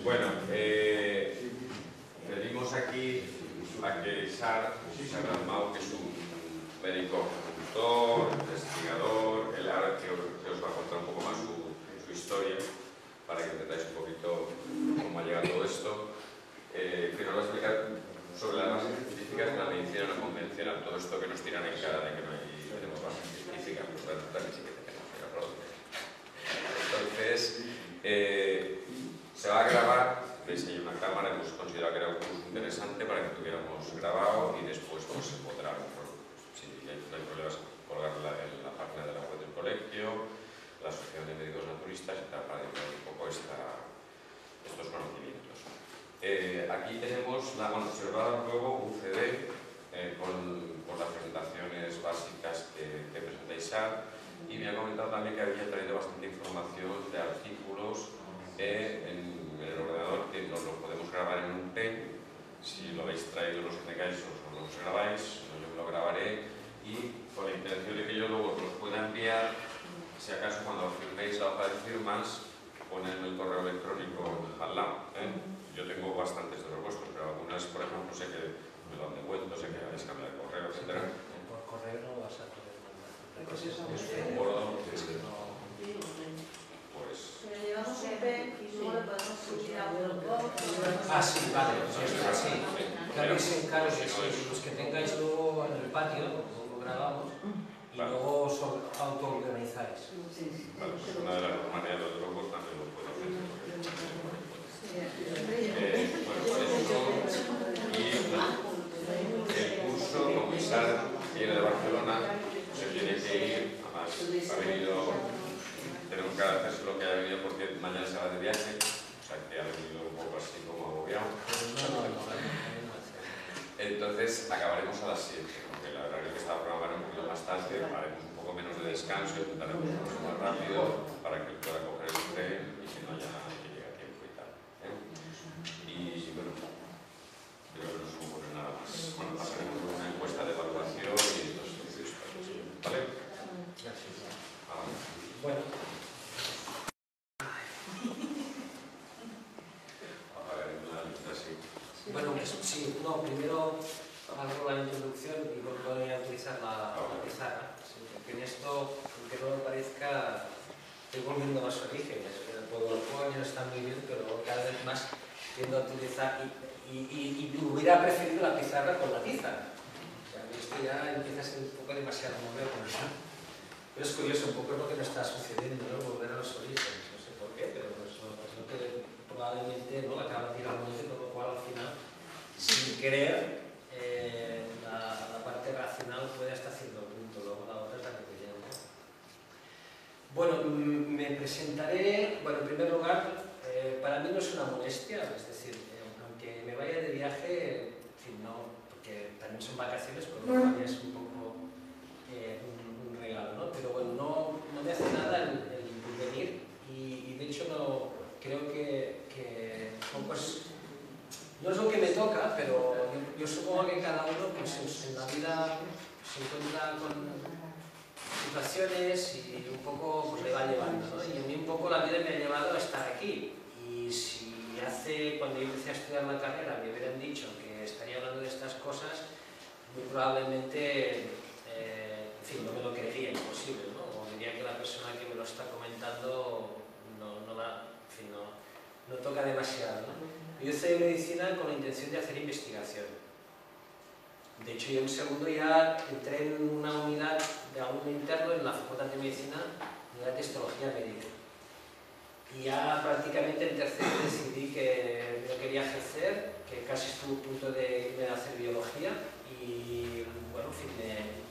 Bueno, venimos aquí a que Sara Dalmau, que es un médico consultor, investigador, él ahora que os va a contar un poco más su historia, para que entendáis un poquito cómo ha llegado todo esto, que nos va a explicar sobre las bases científicas de la medicina no convencional, todo esto que nos tiran en cara de que no tenemos bases científicas, pues resulta que sí que tenemos, entonces, se va a grabar, veis ahí una cámara, hemos considerado que era un curso interesante para que tuviéramos grabado y después pues, se podrá, si no hay problemas, colgarla en la página de la web del colegio, la Asociación de Médicos Naturistas y tal, para difundir un poco estos conocimientos. Aquí tenemos, se va a dar luego un CD con las presentaciones básicas que presentáis y me ha comentado también que había traído bastante información de artículos en el ordenador, que nos lo podemos grabar en un pen. Si lo habéis traído, los que tengáis, os los grabáis, yo me lo grabaré y con la intención de que yo luego os los pueda enviar, si acaso cuando firméis la hoja de firmas, ponen el correo electrónico al lado. Yo tengo bastantes de los vuestros, pero algunas, por ejemplo, sé que me lo han devuelto, sé que habéis cambiado el correo, etc. Por correo no vas a poder mandar. Es un gordo, es que no. Pero llevamos un pen y luego le podemos subir a Dropbox. Ah, sí, vale, sí. Claro, los que tengáis luego en el patio, lo grabamos y luego os auto-organizáis. Vale, pues una de las maneras de Dropbox también lo puedo hacer. Bueno, por eso, y el curso, como Isar viene de Barcelona, se tiene que ir, además ha venido. Tenemos que agradecerse lo que haya venido porque mañana se va de viaje, o sea que ha venido un poco así como agobiado. Entonces acabaremos a las 7, porque la verdad es que estaba programado un poquito más tarde, haremos un poco menos de descanso, intentaremos un poco más rápido para que pueda coger el tren y que no haya nadie que llegue a tiempo y tal. Y bueno, creo que no se me ocurre nada más. Bueno, pasaremos por una encuesta de evaluación y estos ¿vale? Gracias. Bueno. Bueno, sí, no, primero hago la introducción y luego voy a utilizar la pizarra. Sí, porque en esto, aunque no me parezca, estoy volviendo a los orígenes. El PowerPoint está muy bien, pero cada vez más tiendo a utilizar y hubiera preferido la pizarra con la tiza. O sea, esto ya empieza a ser un poco demasiado moderno, ¿no? Pero es curioso, un poco lo que me está sucediendo, ¿no? Volver a los orígenes, no sé por qué, pero es lo que probablemente no acaba tirando, con lo cual al final, sin querer, la parte racional puede hasta cierto punto, luego la otra es la que te lleva. Bueno, me presentaré, bueno, en primer lugar, para mí no es una molestia, es decir, aunque me vaya de viaje, en fin, no, porque también son vacaciones, pero para mí es un poco un regalo, ¿no? Pero bueno, no me hace nada el venir y de hecho no, creo que pues, no es lo que me toca, pero yo supongo que cada uno pues, en la vida se encuentra con situaciones y un poco pues, le va llevando, ¿no? Y a mí un poco la vida me ha llevado a estar aquí. Y si cuando yo empecé a estudiar la carrera me hubieran dicho que estaría hablando de estas cosas, muy probablemente, en fin, no me lo creería, imposible, ¿no? O diría que la persona que me lo está comentando no toca demasiado, ¿no? Yo estudié medicina con la intención de hacer investigación. De hecho, yo en segundo ya entré en una unidad de alumno interno en la Facultad de Medicina, unidad de histología médica. Y ya prácticamente en tercero decidí que no quería ejercer, que casi estuve a punto de irme a hacer biología y, bueno, en fin,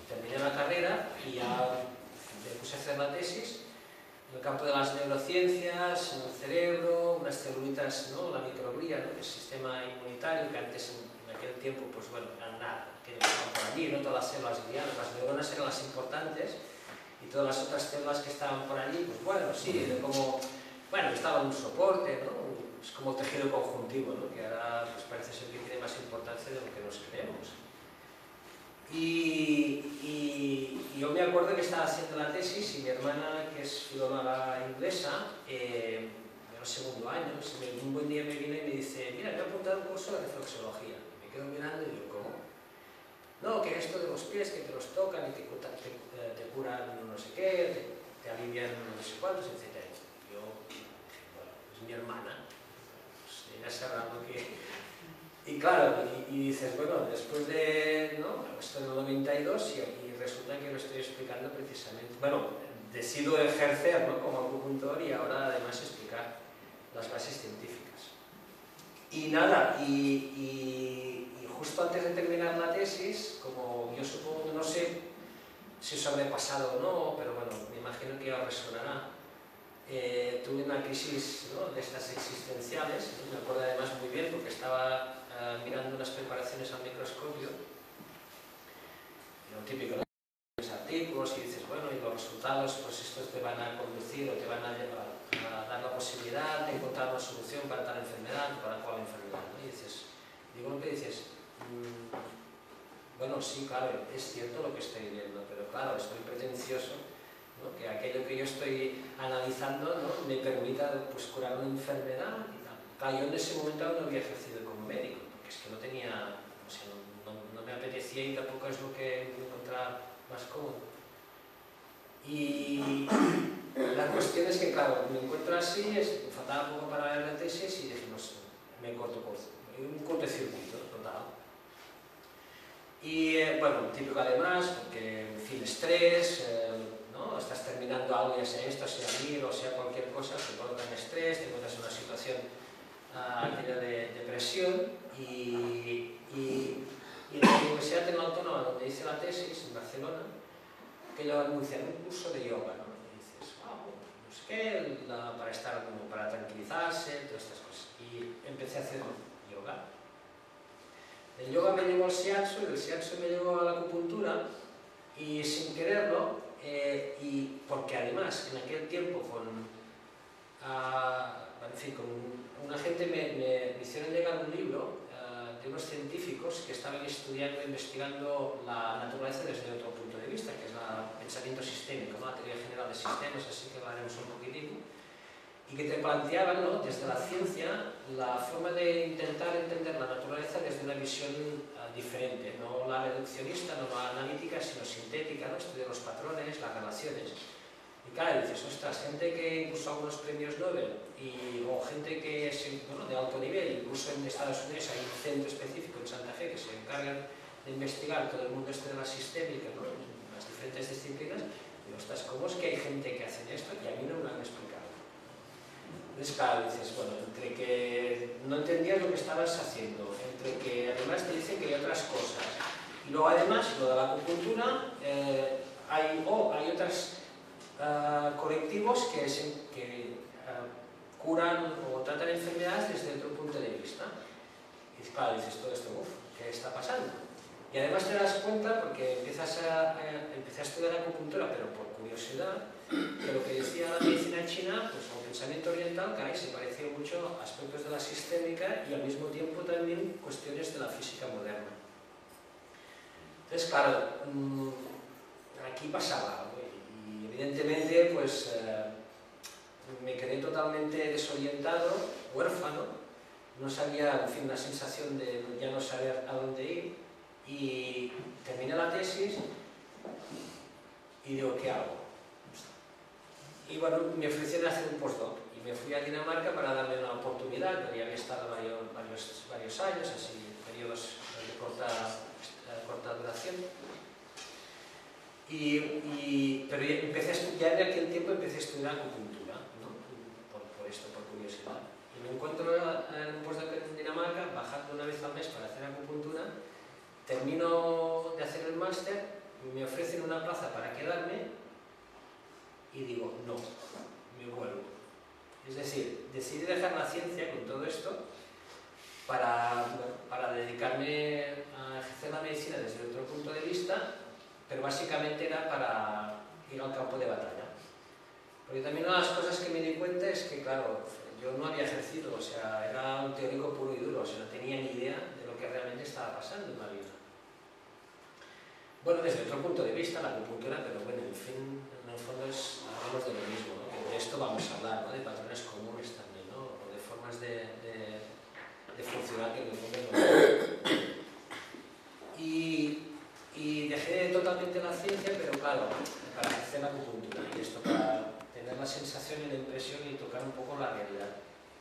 terminé la carrera y ya me puse a hacer la tesis en el campo de las neurociencias, en el cerebro, unas celulitas, ¿no? La microglía, ¿no? El sistema inmunitario, que antes en aquel tiempo, pues bueno, eran nada, que estaban por allí, no todas las células gliales, las neuronas eran las importantes y todas las otras células que estaban por allí, pues bueno, sí, de como, bueno, estaba un soporte, ¿no? Es como el tejido conjuntivo, ¿no? Que ahora pues, parece ser que tiene más importancia de lo que nos creemos. Y yo me acuerdo que estaba haciendo la tesis y mi hermana, que es filóloga inglesa, me el segundo año, un buen día me viene y me dice, mira, me he apuntado a un curso de reflexología. Y me quedo mirando y digo, ¿cómo? No, que esto de los pies, que te los tocan y te curan no sé qué, te alivian no sé cuántos, etc. Yo dije, bueno, es mi hermana, pues ella sabrá lo que... Y claro, y dices, bueno, después de, ¿no? Esto en el 92 y resulta que lo estoy explicando precisamente, bueno, decido ejercer, ¿no? Como acupuntor y ahora además explicar las bases científicas. Y nada, y justo antes de terminar la tesis, como yo supongo, no sé si os habré pasado o no, pero bueno, me imagino que os resonará, tuve una crisis, ¿no? De estas existenciales, ¿no? Me acuerdo además muy bien porque estaba mirando unas preparaciones al microscopio, lo típico, ¿no? Los artículos y dices, bueno, y los resultados, pues estos te van a conducir o te van a dar la posibilidad de encontrar una solución para tal enfermedad, para cual enfermedad, ¿no? Y dices, digo lo que dices, bueno, sí, claro, es cierto lo que estoy viendo, pero claro, es muy pretencioso, ¿no? Que aquello que yo estoy analizando, ¿no? Me permita, pues, curar una enfermedad y tal. Claro, yo en ese momento aún no había ejercido como médico, porque es que no tenía, o sea, no me apetecía y tampoco es lo que me encontraba más cómodo. Y la cuestión es que, claro, me encuentro así, me faltaba poco para ver la tesis y dijimos, me corto un cortocircuito total. Y bueno, típico además, porque, en fin, estrés, ¿no? Estás terminando algo, ya sea esto, sea libro, sea cualquier cosa, te colocan estrés, te encuentras en una situación aquella de depresión y en la Universidad Tecnológica donde hice la tesis, en Barcelona, que lo anuncian un curso de yoga, ¿no? Y dices, wow, no sé qué, para estar como para tranquilizarse, todas estas cosas. Y empecé a hacer yoga. El yoga me llevó al shiatsu, y del shiatsu me llevó a la acupuntura, y sin quererlo, y porque además en aquel tiempo en fin, con una gente me hicieron llegar un libro de unos científicos que estaban estudiando, investigando la naturaleza desde otro punto de vista, que es el pensamiento sistémico, ¿no? La teoría general de sistemas, así que hablaremos un poquitín, y que te planteaban, ¿no? Desde la ciencia la forma de intentar entender la naturaleza desde una visión diferente, no la reduccionista, no la analítica, sino sintética, ¿no? Estudiar los patrones, las relaciones. Y claro, dices, ostras, gente que incluso algunos premios Nobel o gente que es, bueno, de alto nivel, incluso en Estados Unidos hay un centro específico en Santa Fe que se encargan de investigar todo el mundo este de la sistémica, ¿no? Las diferentes disciplinas, y ostras, ¿cómo es que hay gente que hace esto y a mí no me lo han explicado? Entonces, claro, dices, bueno, entre que no entendías lo que estabas haciendo, entre que además te dicen que hay otras cosas, y luego además, lo de la acupuntura, hay otros colectivos que curan o tratan enfermedades desde otro punto de vista. Y claro, dices todo esto, ¿qué está pasando? Y además te das cuenta, porque empecé a estudiar acupuntura, pero por curiosidad, que lo que decía la medicina china, pues el pensamiento oriental, caray, se parecía mucho a aspectos de la sistémica y al mismo tiempo también cuestiones de la física moderna. Entonces, claro, aquí pasaba algo y evidentemente pues me quedé totalmente desorientado, huérfano, no sabía, en fin, una sensación de ya no saber a dónde ir, y terminé la tesis y digo, ¿qué hago? Y bueno, me ofrecieron hacer un postdoc y me fui a Dinamarca para darle una oportunidad, porque había estado varios años, así, periodos de corta duración. Pero empecé a estudiar, en aquel tiempo empecé a estudiar acupuntura, ¿no? por curiosidad. Y me encuentro en un postdoc en Dinamarca, bajando una vez al mes para hacer acupuntura, termino de hacer el máster, me ofrecen una plaza para quedarme y digo, no, me vuelvo. Es decir, decidí dejar la ciencia con todo esto para dedicarme a ejercer la medicina desde otro punto de vista, pero básicamente era para ir al campo de batalla. Porque también una de las cosas que me di cuenta es que, claro, yo no había ejercido, o sea, era un teórico puro y duro, o sea, no tenía ni idea de lo que realmente estaba pasando en la vida. Bueno, desde otro punto de vista, la acupuntura, pero bueno, en fin, en el fondo hablamos de lo mismo, ¿no? Que de esto vamos a hablar, ¿no? De patrones comunes también, ¿no? de impresión y tocar un poco la realidad.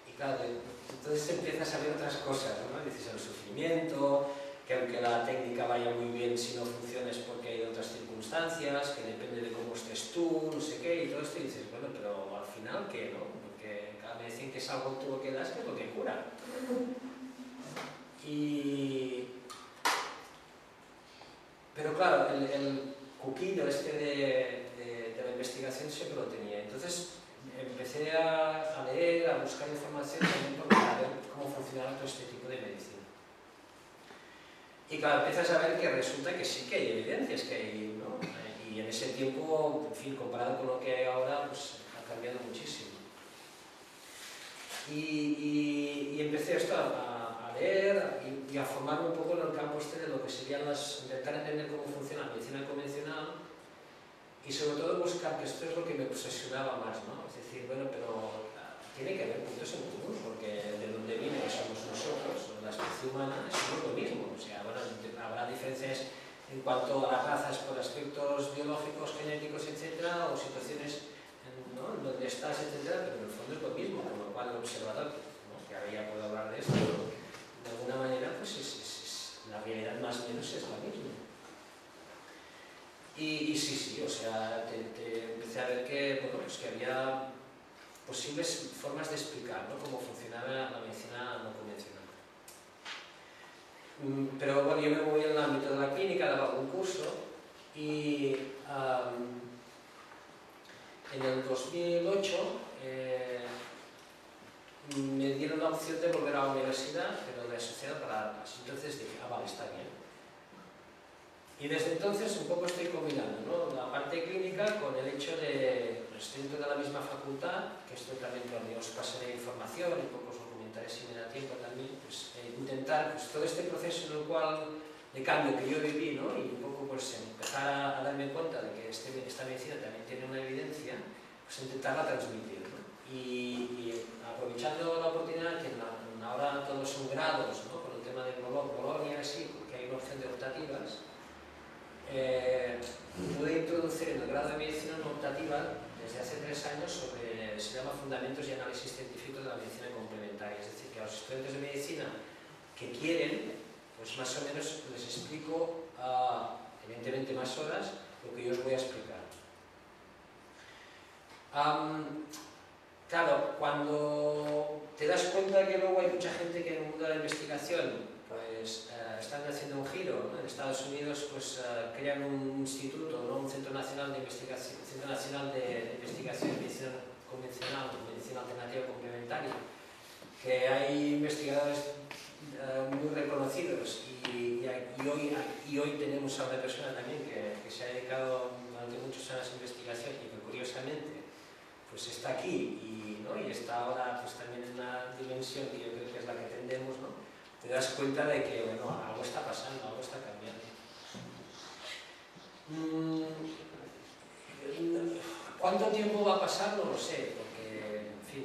Y claro, entonces empiezas a ver otras cosas, ¿no? Dices el sufrimiento, que aunque la técnica vaya muy bien, si no funciona es porque hay otras circunstancias, que depende de cómo estés tú, no sé qué, y todo esto, y dices, bueno, pero al final, ¿qué, no? Porque cada vez dicen que es algo tú lo que das, que es lo que cura. Pero claro, el cuquillo este de la investigación siempre lo tenía. Entonces empecé a leer, a buscar información también para ver cómo funcionaba todo este tipo de medicina. Y claro, empiezas a ver que resulta que sí que hay evidencias que hay, ¿no? Y en ese tiempo, en fin, comparado con lo que hay ahora, pues ha cambiado muchísimo. Y empecé esto a leer y a formarme un poco en el campo este de lo que serían intentar entender cómo funciona la medicina convencional y sobre todo buscar, que esto es lo que me obsesionaba más, ¿no? Es decir, bueno, pero tiene que haber puntos en común, porque de donde viene que somos nosotros, la especie humana, somos lo mismo. O sea, bueno, habrá diferencias en cuanto a las razas por aspectos biológicos, genéticos, etcétera, o situaciones, ¿no?, donde estás, etcétera, pero en el fondo es lo mismo, con lo cual el observador, ¿no?, que ahora ya puedo hablar de esto, pero de alguna manera, pues la realidad más o menos es la misma. Y sí, o sea, empecé a ver que, bueno, pues que había posibles formas de explicar, ¿no?, cómo funcionaba la medicina no convencional. Pero bueno, yo me moví en el ámbito de la clínica, daba algún curso y en el 2008 me dieron la opción de volver a la universidad, pero de asociado para armas. Entonces dije, vale, está bien. Y desde entonces un poco estoy combinando, ¿no?, la parte clínica con el hecho de, estoy dentro de la misma facultad, que estoy también, donde os pasaré información y poco os documentaré si me da tiempo también, pues intentar, pues todo este proceso en el cual, de cambio que yo viví, ¿no?, y un poco pues empezar a darme cuenta de que esta medicina también tiene una evidencia, pues intentarla transmitir, ¿no? Y aprovechando la oportunidad que ahora todos son grados, ¿no?, con el tema de Bolonia, sí, porque hay una opción de optativas, pude introducir en el grado de medicina una optativa desde hace 3 años sobre, se llama Fundamentos y Análisis Científicos de la Medicina Complementaria, es decir, que a los estudiantes de medicina que quieren, pues más o menos les explico, evidentemente más horas, lo que yo os voy a explicar. Claro, cuando te das cuenta que luego hay mucha gente que en el mundo de la investigación pues están haciendo un giro, ¿no? En Estados Unidos pues crean un instituto, ¿no?, un Centro Nacional de Investigación, Centro Nacional de Investigación en Medicina Convencional, Medicina Alternativa Complementaria, que hay investigadores muy reconocidos y hoy tenemos a una persona también que se ha dedicado durante muchos años a investigación y que curiosamente pues está aquí ¿no?, y está ahora pues también en una dimensión que yo creo que es la que tendemos, ¿no?, te das cuenta de que, bueno, algo está pasando, algo está cambiando. ¿Cuánto tiempo va a pasar? No lo sé, porque, en fin,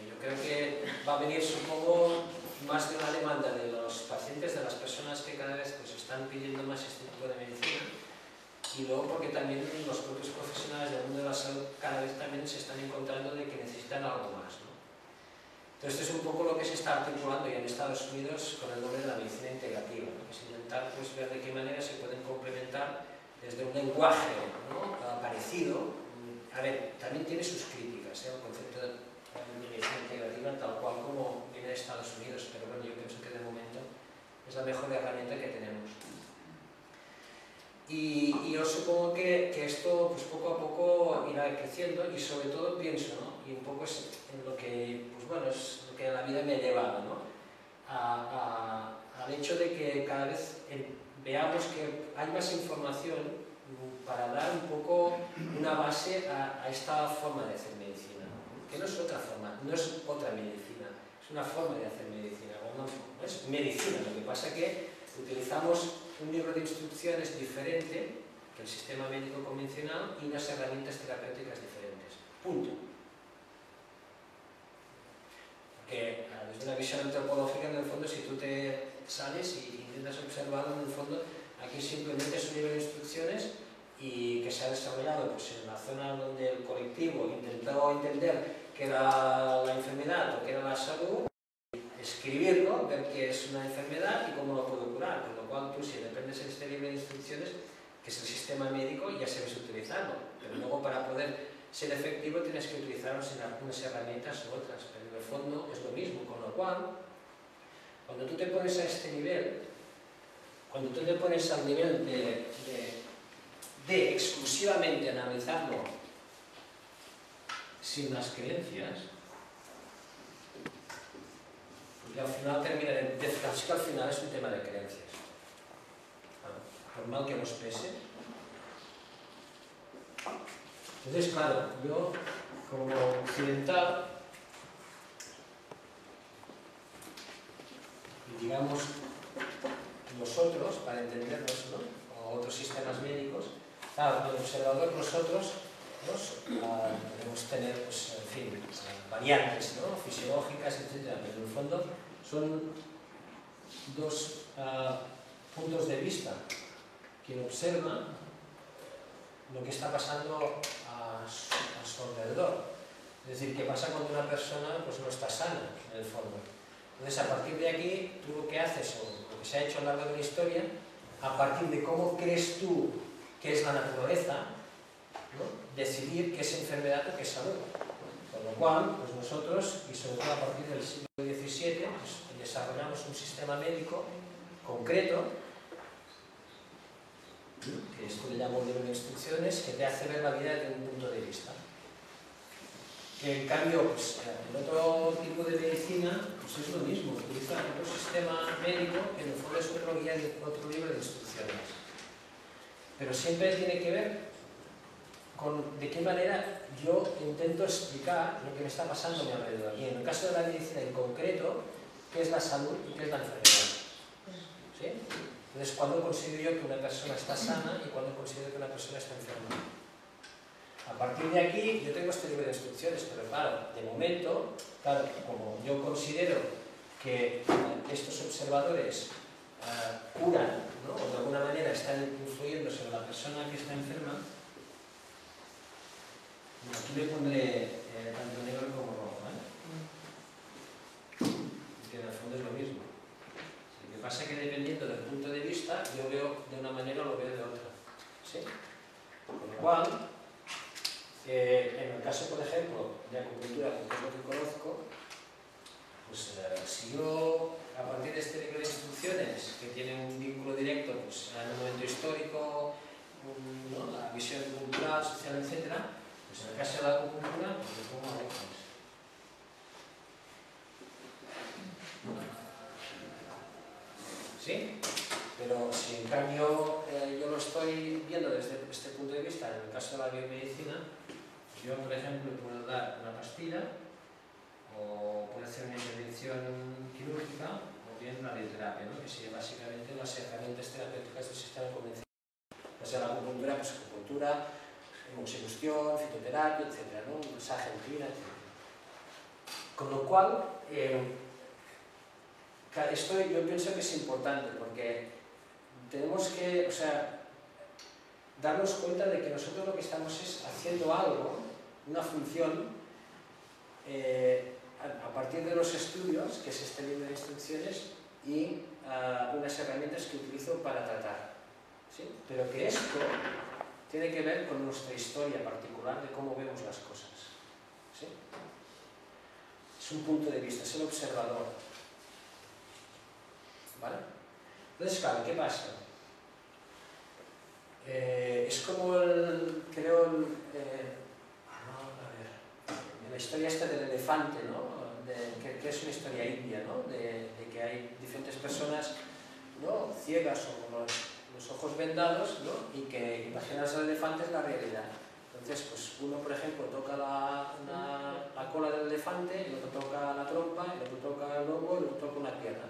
yo creo que va a venir, supongo, más de una demanda de los pacientes, de las personas que cada vez pues, están pidiendo más este tipo de medicina, y luego porque también los propios profesionales del mundo de la salud cada vez también se están encontrando de que necesitan algo más, ¿no? Entonces, esto es un poco lo que se está articulando ya en Estados Unidos con el nombre de la medicina integrativa, ¿no?, que es intentar pues, ver de qué manera se pueden complementar desde un lenguaje, ¿no?, parecido. A ver, también tiene sus críticas, el concepto de medicina integrativa tal cual como viene de Estados Unidos, pero bueno, yo pienso que de momento es la mejor herramienta que tenemos. Y yo supongo que esto pues, poco a poco irá creciendo y sobre todo pienso, ¿no?, y un poco es en lo que, pues bueno, es lo que la vida me ha llevado, ¿no?, al hecho de que cada vez veamos que hay más información para dar un poco una base a esta forma de hacer medicina, ¿no?, que no es otra forma, no es otra medicina, es una forma de hacer medicina, no es medicina, lo que pasa que utilizamos un libro de instrucciones diferente que el sistema médico convencional y unas herramientas terapéuticas diferentes. Punto. Porque desde una visión antropológica, en el fondo, si tú te sales y intentas observarlo, en el fondo, aquí simplemente es un libro de instrucciones y que se ha desarrollado pues, en la zona donde el colectivo intentó entender qué era la enfermedad o qué era la salud, escribirlo, ver qué es una enfermedad y cómo lo puedo curar, con lo cual tú, si dependes de este libro de instrucciones, que es el sistema médico, ya sabes utilizarlo, pero luego para poder ser efectivo tienes que utilizar unas herramientas u otras, pero en el fondo es lo mismo, con lo cual, cuando tú te pones a este nivel, cuando tú te pones al nivel de exclusivamente analizarlo sin las creencias, porque al final casi que al final es un tema de creencias. Por mal que nos pese. Entonces, claro, yo como occidental, y digamos nosotros, para entendernos, ¿no? O otros sistemas médicos, claro, el observador nosotros podemos tener, pues, en fin, variantes, ¿no? Fisiológicas, etc. Pero en el fondo son dos puntos de vista. Quien observa lo que está pasando a su alrededor. Es decir, qué pasa cuando una persona pues, no está sana, en el fondo. Entonces, a partir de aquí, tú lo que haces, o lo que se ha hecho a lo largo de la historia, a partir de cómo crees tú que es la naturaleza, ¿no? Decidir qué es enfermedad o qué es salud. Con lo cual, pues nosotros, y sobre todo a partir del siglo XVII, pues, desarrollamos un sistema médico concreto, que esto le llamo libro de instrucciones, que te hace ver la vida desde un punto de vista. Que en cambio, pues, el otro tipo de medicina pues es lo mismo, utiliza otro sistema médico que en el fondo es otro libro de instrucciones. Pero siempre tiene que ver con de qué manera yo intento explicar lo que me está pasando a mi alrededor. Y en el caso de la medicina en concreto, qué es la salud y qué es la enfermedad. ¿Sí? Entonces, ¿cuándo considero yo que una persona está sana y cuándo considero que una persona está enferma? A partir de aquí, yo tengo este libro de instrucciones, pero claro, de momento, claro, como yo considero que estos observadores curan, ¿no? O de alguna manera están influyendo sobre la persona que está enferma, aquí le pondré tanto negro como rojo, que en el fondo es lo mismo. Lo que pasa es que dependiendo del punto de vista, yo veo de una manera o lo veo de otra. ¿Sí? Con lo cual, en el caso, por ejemplo, de acupuntura, que es lo que conozco, pues si yo, a partir de este libro de instrucciones, que tiene un vínculo directo pues, en un momento histórico, ¿no? La visión cultural, social, etc., pues en el caso de la acupuntura, pues le pongo agujas. ¿Sí? Pero si en cambio yo lo estoy viendo desde este punto de vista, en el caso de la biomedicina, yo, por ejemplo, puedo dar una pastilla, o puedo hacer una intervención quirúrgica, o bien radioterapia, ¿no? Que sería básicamente las herramientas terapéuticas del sistema convencional. O sea, la acupuntura, pues acupuntura, hemoxibustión, fitoterapia, etc., ¿no? Masaje en clina, etc. Con lo cual, esto yo pienso que es importante, porque tenemos que, o sea, darnos cuenta de que nosotros lo que estamos es haciendo algo, una función, a partir de los estudios, que es este libro de instrucciones, y unas herramientas que utilizo para tratar. ¿Sí? Pero que esto tiene que ver con nuestra historia particular de cómo vemos las cosas. ¿Sí? Es un punto de vista, es el observador. ¿Vale? Entonces, claro, ¿qué pasa? Es como la historia esta del elefante, ¿no? Que es una historia india, ¿no? De que hay diferentes personas, ¿no? Ciegas o con los ojos vendados, ¿no? Y que imaginas al elefante es la realidad. Entonces, pues uno, por ejemplo, toca la cola del elefante, el otro toca la trompa, el otro toca el lomo, el otro toca una pierna.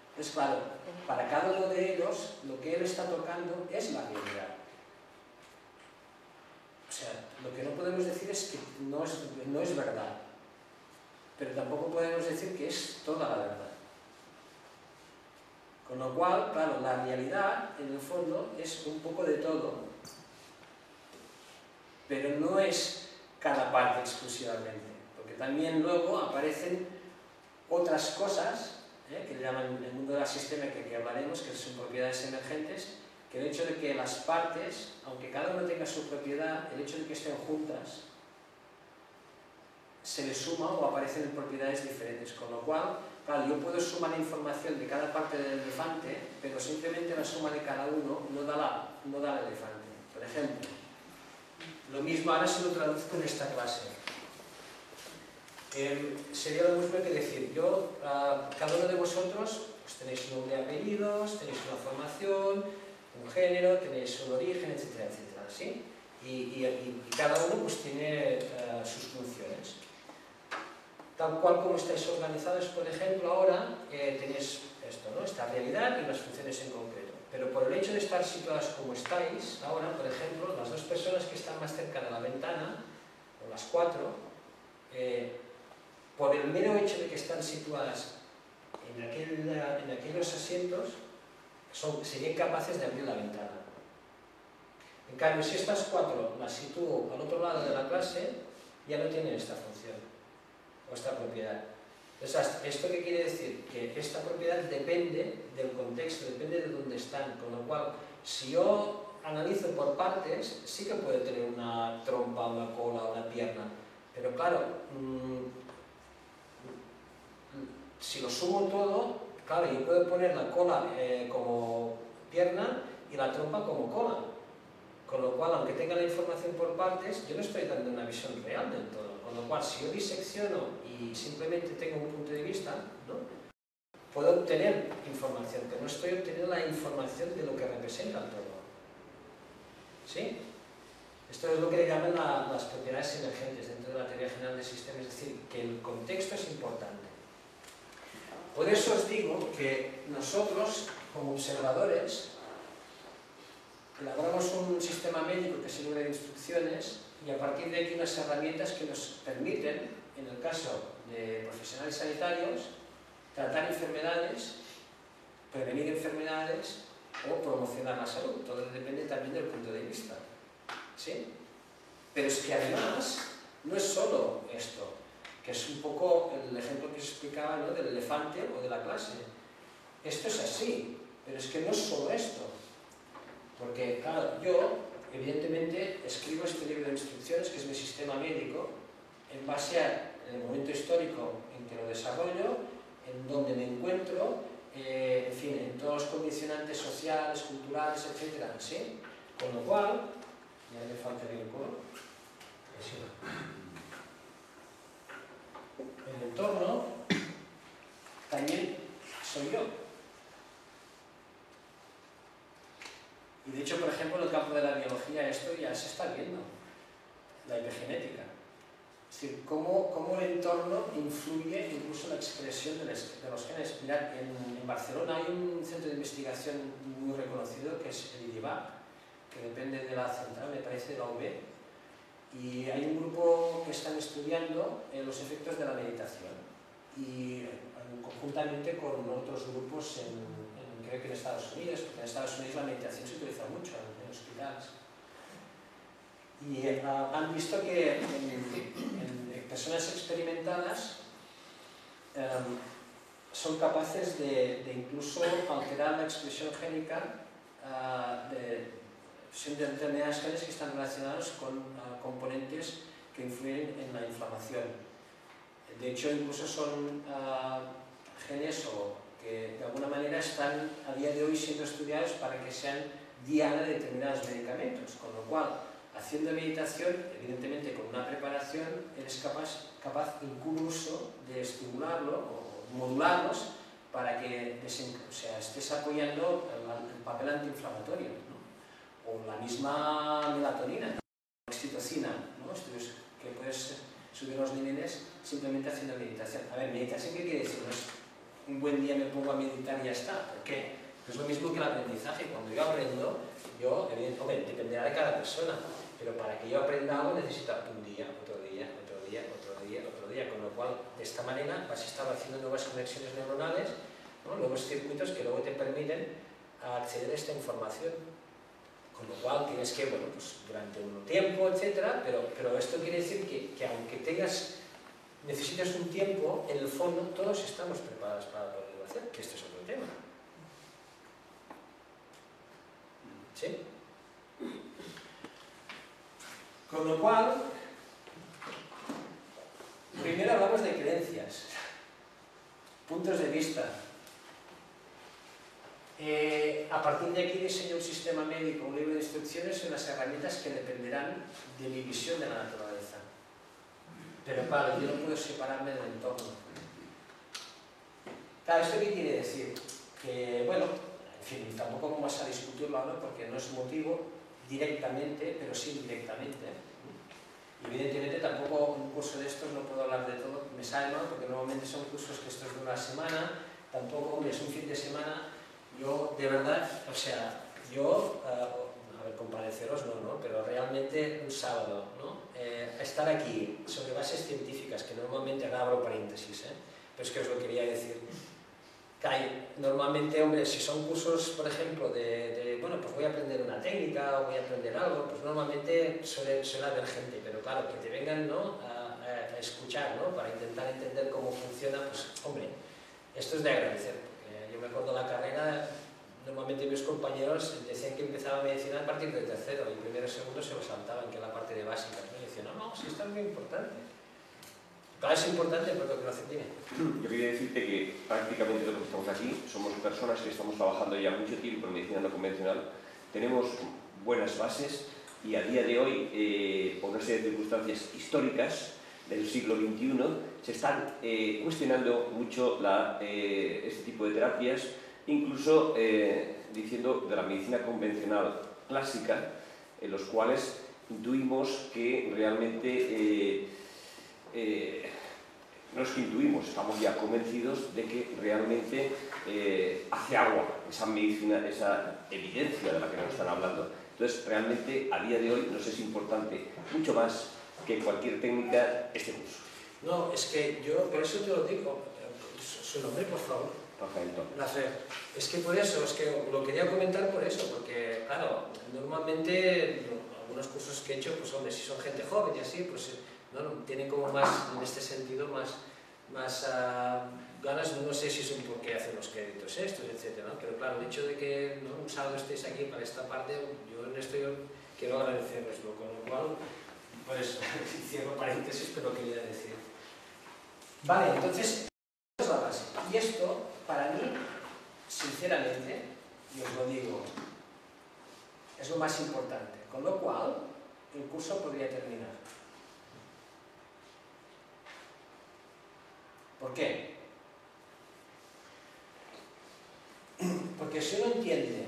Entonces, claro, para cada uno de ellos, lo que él está tocando es la realidad. O sea, lo que no podemos decir es que no es verdad, pero tampoco podemos decir que es toda la verdad. Con lo cual, claro, la realidad, en el fondo, es un poco de todo, pero no es cada parte exclusivamente, porque porque también luego aparecen otras cosas, que le llaman en el mundo de la sistémica, que hablaremos, que son propiedades emergentes, que el hecho de que las partes, aunque cada uno tenga su propiedad, el hecho de que estén juntas, se le suma o aparecen en propiedades diferentes, con lo cual, claro, yo puedo sumar la información de cada parte del elefante, pero simplemente la suma de cada uno no da el elefante. Por ejemplo, lo mismo ahora se lo traduzco en esta clase. Sería lo mismo que decir, cada uno de vosotros pues, tenéis un nombre y apellidos, tenéis una formación, un género, tenéis un origen, etcétera, etcétera, ¿sí? Y cada uno pues tiene sus funciones. Tal cual como estáis organizados, por ejemplo, ahora tenéis esto, ¿no? Esta realidad y unas funciones en concreto. Pero por el hecho de estar situadas como estáis, ahora, por ejemplo, las dos personas que están más cerca de la ventana, o las cuatro, por el mero hecho de que están situadas en aquellos asientos, serían capaces de abrir la ventana. En cambio, si estas cuatro las sitúo al otro lado de la clase, ya no tienen esta función, o esta propiedad. Entonces, ¿esto qué quiere decir? Que esta propiedad depende del contexto, depende de dónde están, con lo cual, si yo analizo por partes, sí que puedo tener una trompa, una cola, una pierna, pero claro, si lo sumo todo, claro, yo puedo poner la cola como pierna y la trompa como cola. Con lo cual, aunque tenga la información por partes, yo no estoy dando una visión real del todo. Con lo cual, si yo disecciono y simplemente tengo un punto de vista, ¿no? Puedo obtener información, pero no estoy obteniendo la información de lo que representa el todo. ¿Sí? Esto es lo que le llaman las propiedades emergentes dentro de la teoría general de sistemas, es decir, que el contexto es importante. Por eso os digo que nosotros, como observadores, elaboramos un sistema médico que es el libro de instrucciones y a partir de aquí unas herramientas que nos permiten, en el caso de profesionales sanitarios, tratar enfermedades, prevenir enfermedades o promocionar la salud. Todo depende también del punto de vista. ¿Sí? Pero es que además no es solo esto, que es un poco el ejemplo que os explicaba, ¿no? Del elefante o de la clase. Esto es así, pero es que no es solo esto. Porque, claro, yo, evidentemente, escribo este libro de instrucciones, que es mi sistema médico, en base al momento histórico en que lo desarrollo, en donde me encuentro, en fin, en todos los condicionantes sociales, culturales, etc. ¿Sí? Con lo cual, ya me faltaría el color. El entorno también soy yo. Y de hecho, por ejemplo, en el campo de la biología esto ya se está viendo, la epigenética. Es decir, cómo el entorno influye incluso en la expresión de los genes. Mirad, en Barcelona hay un centro de investigación muy reconocido que es el IDIVAC, que depende de la central, me parece, de la UB, y hay un grupo que están estudiando los efectos de la meditación, y conjuntamente con otros grupos creo que en Estados Unidos, porque en Estados Unidos la meditación se utiliza mucho en hospitales. Y han visto que en personas experimentadas son capaces de incluso alterar la expresión génica de determinadas genes que están relacionados con componentes que influyen en la inflamación. De hecho, incluso son genes que de alguna manera están a día de hoy siendo estudiados para que sean diana de determinados medicamentos, con lo cual, haciendo meditación, evidentemente con una preparación, eres capaz incluso de estimularlo o modularlos para que estés apoyando el papel antiinflamatorio, ¿no? O la misma melatonina, oxitocina, ¿no? Estudios que puedes subir los niveles simplemente haciendo meditación. A ver, meditación, ¿qué quiere decir? No es un buen día me pongo a meditar y ya está. ¿Por qué? Es lo mismo que el aprendizaje. Cuando yo aprendo, evidentemente, dependerá de cada persona, pero para que yo aprenda algo necesito un día, otro día, otro día, otro día, otro día, con lo cual, de esta manera vas estableciendo nuevas conexiones neuronales, ¿no? Nuevos circuitos que luego te permiten acceder a esta información. Con lo cual tienes que, pues durante un tiempo, etcétera, pero esto quiere decir que aunque tengas necesitas un tiempo, en el fondo todos estamos preparados para poderlo hacer, que este es otro tema. ¿Sí? Con lo cual, primero hablamos de creencias, puntos de vista. A partir de aquí diseño un sistema médico, un libro de instrucciones y unas herramientas que dependerán de mi visión de la naturaleza. Pero claro, yo no puedo separarme del entorno. Claro, ¿esto qué quiere decir? Que, bueno, en fin, tampoco vamos a discutirlo, ¿no? Porque no es motivo directamente, pero sí indirectamente. Evidentemente tampoco un curso de estos no puedo hablar de todo, me sale mal, porque normalmente son cursos que estos de una semana, tampoco es un fin de semana. Yo, de verdad, o sea, yo, a ver, compadeceros no, pero realmente un sábado, ¿no? Estar aquí sobre bases científicas, que normalmente abro paréntesis, pero es que os lo quería decir. Normalmente, hombre, si son cursos, por ejemplo, bueno, pues voy a aprender una técnica o voy a aprender algo, pues normalmente suele haber gente, pero claro, que te vengan, ¿no? a escuchar, ¿no? Para intentar entender cómo funciona, pues, hombre, esto es de agradecer, porque yo me acuerdo la carrera, normalmente mis compañeros decían que empezaba medicina a partir del tercero, y primero y segundo se lo saltaban, que es la parte de básicas, ¿no? Y decían, no, sí, esto es muy importante. Claro, es importante porque lo hacen bien. Yo quería decirte que prácticamente todos los que estamos aquí somos personas que estamos trabajando ya mucho tiempo en medicina no convencional, tenemos buenas bases y a día de hoy, por una serie de circunstancias históricas del siglo XXI, se están cuestionando mucho este tipo de terapias, incluso diciendo de la medicina convencional clásica, en los cuales intuimos que realmente no es que intuimos, estamos ya convencidos de que realmente hace agua esa medicina, esa evidencia de la que nos están hablando. Entonces, realmente, a día de hoy nos es importante, mucho más que cualquier técnica, este curso. No, es que yo, por eso te lo digo, su nombre, por favor. Rafael. Es que por eso, es que lo quería comentar por eso, porque, claro, normalmente algunos cursos que he hecho, pues hombre, si son gente joven y así, pues no, tienen como más, en este sentido, más ganas, no sé si es un por qué hacen los créditos estos, etcétera, ¿no? Pero claro, el hecho de que un sábado estéis aquí para esta parte, yo en esto quiero agradeceroslo, con lo cual, pues, cierro paréntesis, pero quería decir. Vale, entonces, esta es la base. Y esto, para mí, sinceramente, y os lo digo, es lo más importante. Con lo cual, el curso podría terminar. ¿Por qué? Porque si uno entiende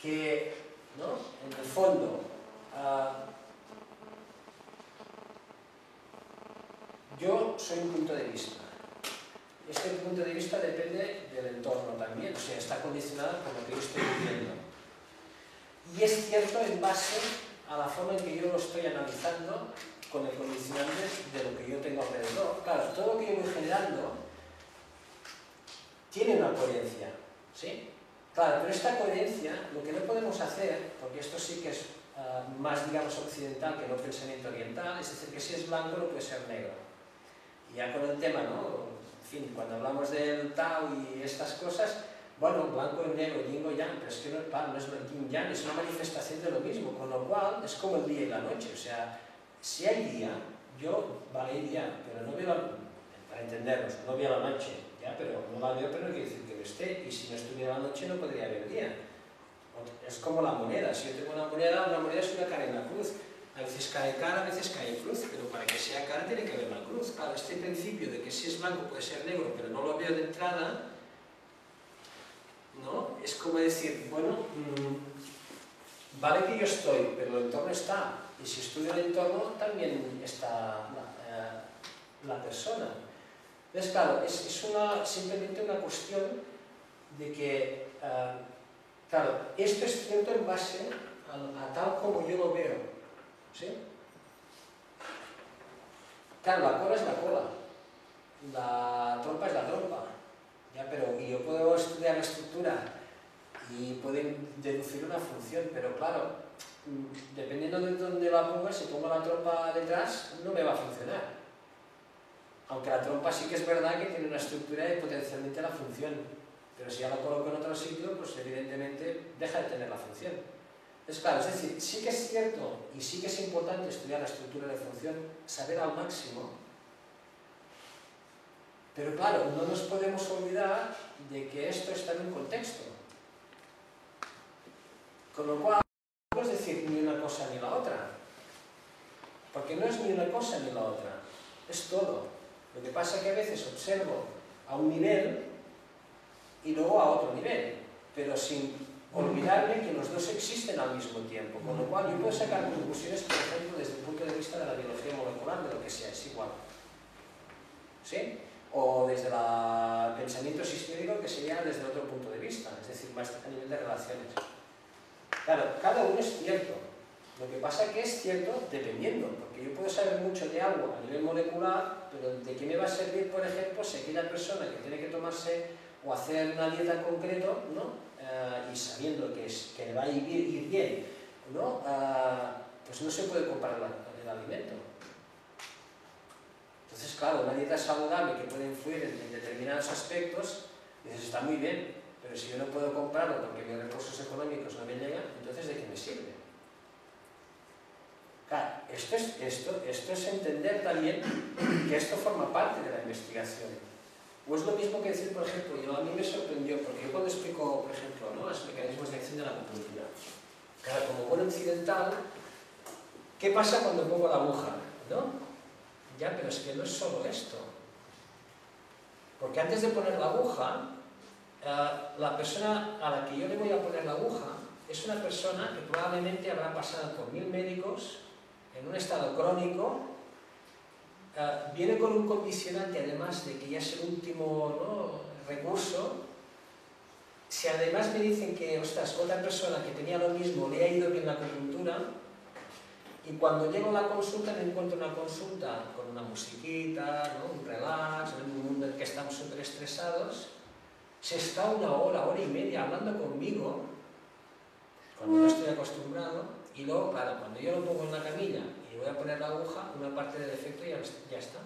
que, ¿no? En el fondo, yo soy un punto de vista. Este punto de vista depende del entorno también, o sea, está condicionado por lo que yo estoy viviendo. Y es cierto en base a la forma en que yo lo estoy analizando con el condicionante de lo que yo tengo alrededor. Claro, todo lo que yo voy generando tiene una coherencia, ¿sí? Claro, pero esta coherencia, lo que no podemos hacer, porque esto sí que es más, digamos, occidental que no pensamiento oriental, es decir, que si es blanco no puede ser negro. Y ya con el tema, ¿no? En fin, cuando hablamos del Tao y estas cosas, bueno, blanco y negro, yin y yang, pero es que no, claro, no es yin y yang, es una manifestación de lo mismo, con lo cual es como el día y la noche, o sea, si hay día, yo, vale, hay día, pero no veo, para entendernos, no veo la noche, ya, pero no la veo, pero no quiere decir que no esté, y si no estuviera la noche no podría haber día. Es como la moneda, si yo tengo una moneda es una cara y una cruz. A veces cae cara, a veces cae cruz, pero para que sea cara tiene que haber la cruz. Claro, este principio de que si es blanco puede ser negro, pero no lo veo de entrada, ¿no? Es como decir, bueno, vale que yo estoy, pero el entorno está. Y si estudio el entorno, también está la persona. Entonces, claro, es simplemente una cuestión de que, claro, esto es cierto en base a tal como yo lo veo. ¿Sí? Claro, la cola es la cola, la trompa es la trompa, ¿ya? Pero y yo puedo estudiar la estructura y puedo deducir una función, pero claro, dependiendo de dónde la ponga, si pongo la trompa detrás, no me va a funcionar. Aunque la trompa sí que es verdad que tiene una estructura y potencialmente la función, pero si ya la coloco en otro sitio, pues evidentemente deja de tener la función. Es claro, es decir, sí que es cierto y sí que es importante estudiar la estructura de función, saber al máximo, pero claro, no nos podemos olvidar de que esto está en un contexto. Con lo cual, no es decir ni una cosa ni la otra, porque no es ni una cosa ni la otra, es todo. Lo que pasa es que a veces observo a un nivel y luego a otro nivel, pero sin olvidarme que los dos existen al mismo tiempo, con lo cual yo puedo sacar conclusiones, por ejemplo, desde el punto de vista de la biología molecular, de lo que sea, es igual. ¿Sí? O desde el pensamiento sistémico, que sería desde otro punto de vista, es decir, más a nivel de relaciones. Claro, cada uno es cierto. Lo que pasa es que es cierto dependiendo, porque yo puedo saber mucho de algo a nivel molecular, pero ¿de qué me va a servir, por ejemplo, si aquella persona que tiene que tomarse o hacer una dieta en concreto, ¿no? Y sabiendo que le va a ir bien, ¿no? Pues no se puede comparar el alimento. Entonces, claro, una dieta saludable que puede influir en determinados aspectos, dices, está muy bien, pero si yo no puedo comprarlo porque mis recursos económicos no me llegan, entonces ¿de qué me sirve? Claro, esto es entender también que esto forma parte de la investigación. O es lo mismo que decir, por ejemplo, a mí me sorprendió, porque yo cuando explico, por ejemplo, ¿no?, los mecanismos de acción de la acupuntura, claro, como buen occidental, ¿qué pasa cuando pongo la aguja? ¿No? Ya, pero es que no es solo esto. Porque antes de poner la aguja, la persona a la que yo le voy a poner la aguja es una persona que probablemente habrá pasado por 1000 médicos en un estado crónico, viene con un condicionante además de que ya es el último, ¿no?, recurso. Si además me dicen que, ostras, otra persona que tenía lo mismo le ha ido bien la acupuntura, y cuando llego a la consulta me encuentro una consulta con una musiquita, ¿no?, un relax, en un mundo en el que estamos súper estresados, se está 1 hora, hora y media hablando conmigo, cuando no estoy acostumbrado, y luego, claro, cuando yo lo pongo en la camilla y voy a poner la aguja, una parte del efecto ya está.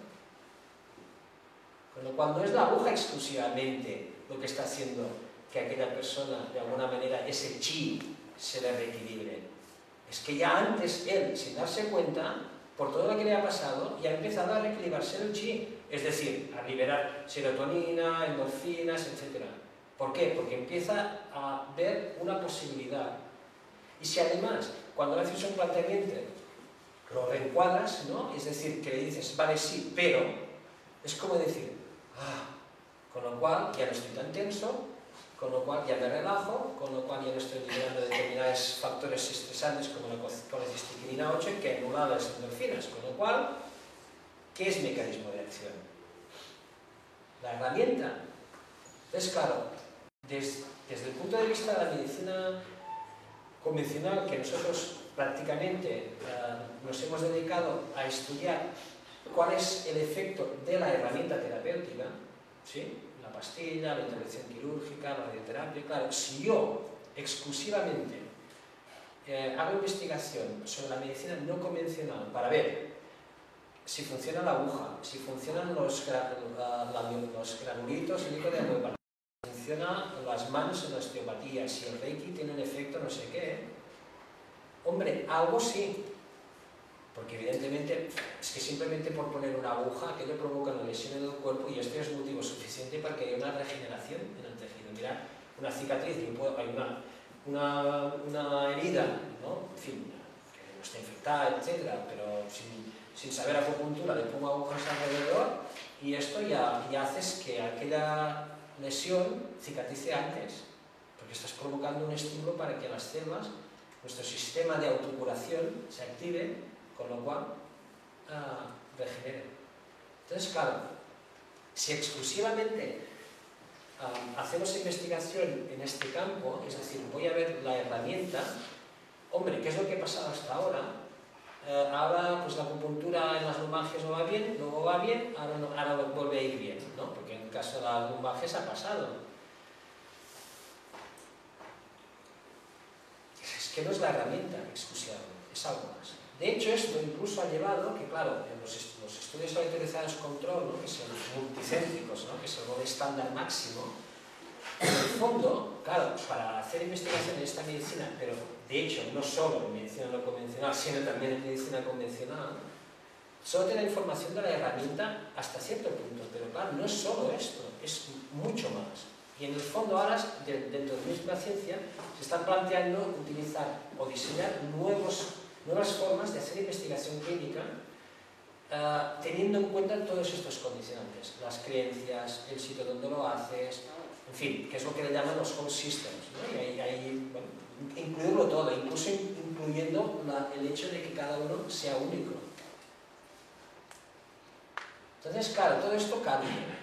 Con lo cual no es la aguja exclusivamente lo que está haciendo que aquella persona, de alguna manera, ese chi se le reequilibre. Es que ya antes él, sin darse cuenta, por todo lo que le ha pasado, ya ha empezado a reequilibrarse el chi, es decir, a liberar serotonina, endorfinas, etc. ¿Por qué? Porque empieza a ver una posibilidad. Y si además, cuando le haces un planteamiento, lo reencuadras, ¿no?, es decir, que le dices, vale, sí, pero, es como decir, con lo cual ya no estoy tan tenso, con lo cual ya me relajo, con lo cual ya no estoy liberando determinados factores estresantes como la colecistiquinina 8 que anula las endorfinas, con lo cual, ¿qué es mecanismo de acción? La herramienta. Entonces, claro, desde el punto de vista de la medicina convencional, que nosotros prácticamente nos hemos dedicado a estudiar cuál es el efecto de la herramienta terapéutica, ¿sí?, la pastilla, la intervención quirúrgica, la radioterapia. Claro, si yo exclusivamente hago investigación sobre la medicina no convencional para ver si funciona la aguja, si funcionan los granulitos, el líquido de homeopatía, si funcionan las manos en la osteopatía, si el reiki tiene un efecto no sé qué, hombre, algo sí. Porque evidentemente es que simplemente por poner una aguja aquello provoca una lesión en el cuerpo y esto es motivo suficiente para que haya una regeneración en el tejido. Mira, una cicatriz, hay una herida, ¿no?, en fin, que no está infectada, etc., pero sin saber acupuntura le pongo agujas alrededor y esto ya haces que aquella lesión cicatrice antes, porque estás provocando un estímulo para que las células, nuestro sistema de autocuración se active, con lo cual regenere. Entonces, claro, si exclusivamente hacemos investigación en este campo, es decir, voy a ver la herramienta, hombre, ¿qué es lo que ha pasado hasta ahora? Ahora pues la acupuntura en las lumbalgias no va bien, luego va bien, ahora vuelve a ir bien, ¿no? Porque en el caso de las lumbalgias ha pasado. Es que no es la herramienta exclusivamente, es algo más. De hecho, esto incluso ha llevado que, claro, en los estudios autorizados control, ¿no?, que son multicéntricos, ¿no?, que es el modo estándar máximo, en el fondo, claro, para hacer investigación en esta medicina, pero de hecho no solo en medicina no convencional, sino también en medicina convencional, solo tiene información de la herramienta hasta cierto punto, pero claro, no es solo esto, es mucho más. Y en el fondo ahora, dentro de la misma ciencia, se están planteando utilizar o diseñar nuevas formas de hacer investigación clínica teniendo en cuenta todos estos condicionantes, las creencias, el sitio donde lo haces, en fin, que es lo que le llaman los whole systems, ¿no? Y ahí bueno, incluirlo todo, incluso incluyendo el hecho de que cada uno sea único. Entonces, claro, todo esto cambia.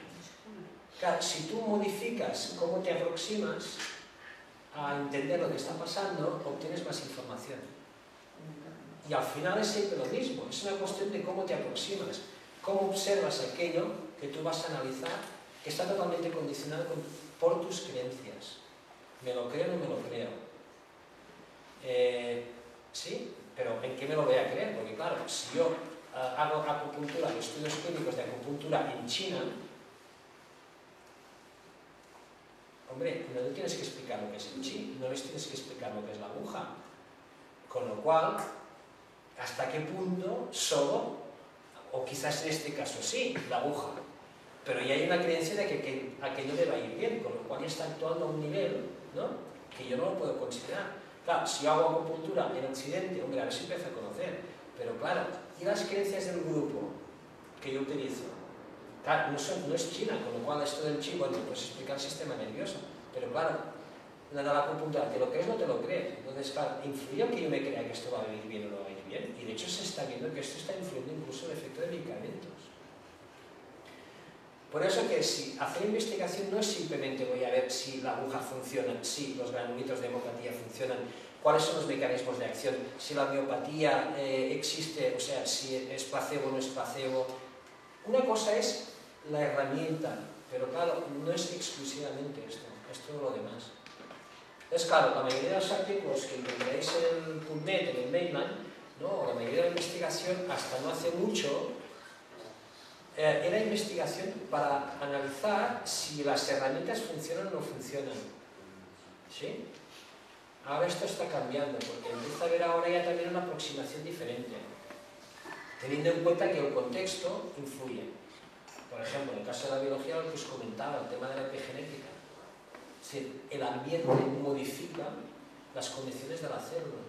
Claro, si tú modificas cómo te aproximas a entender lo que está pasando, obtienes más información. Y al final es siempre lo mismo, es una cuestión de cómo te aproximas, cómo observas aquello que tú vas a analizar, que está totalmente condicionado por tus creencias. ¿Me lo creo o no me lo creo? Sí, pero ¿en qué me lo voy a creer? Porque claro, si yo hago acupuntura, estudios clínicos de acupuntura en China, hombre, no le tienes que explicar lo que es el chi, no les tienes que explicar lo que es la aguja. Con lo cual, ¿hasta qué punto solo, o quizás en este caso sí, la aguja? Pero ya hay una creencia de que aquello le va a ir bien, con lo cual ya está actuando a un nivel, ¿no?, que yo no lo puedo considerar. Claro, si yo hago acupuntura en Occidente, hombre, a ver si empiezo a conocer, pero claro, ¿y las creencias del grupo que yo utilizo? Claro, no es China, con lo cual esto del chi, bueno, pues explica el sistema nervioso, pero claro, la de la acupuntura, ¿te lo crees o no te lo crees? Entonces, claro, ¿influye en que yo me crea que esto va a ir bien o no va a ir bien? Y de hecho se está viendo que esto está influyendo incluso en el efecto de medicamentos. Por eso que si hacer investigación no es simplemente voy a ver si la aguja funciona, si los granulitos de hemopatía funcionan, cuáles son los mecanismos de acción, si la miopatía existe, o sea, si es placebo o no es placebo. Una cosa es la herramienta, pero claro, no es exclusivamente esto, es todo lo demás. Entonces, claro, la mayoría de los artículos que encontraréis en el PubMed, en el Mainland, ¿no?, la mayoría de la investigación, hasta no hace mucho, era investigación para analizar si las herramientas funcionan o no funcionan. ¿Sí? Ahora esto está cambiando, porque empieza a haber ahora ya también una aproximación diferente, teniendo en cuenta que el contexto influye. Por ejemplo, en el caso de la biología, lo que os comentaba, el tema de la epigenética. Es decir, el ambiente modifica las condiciones de la célula.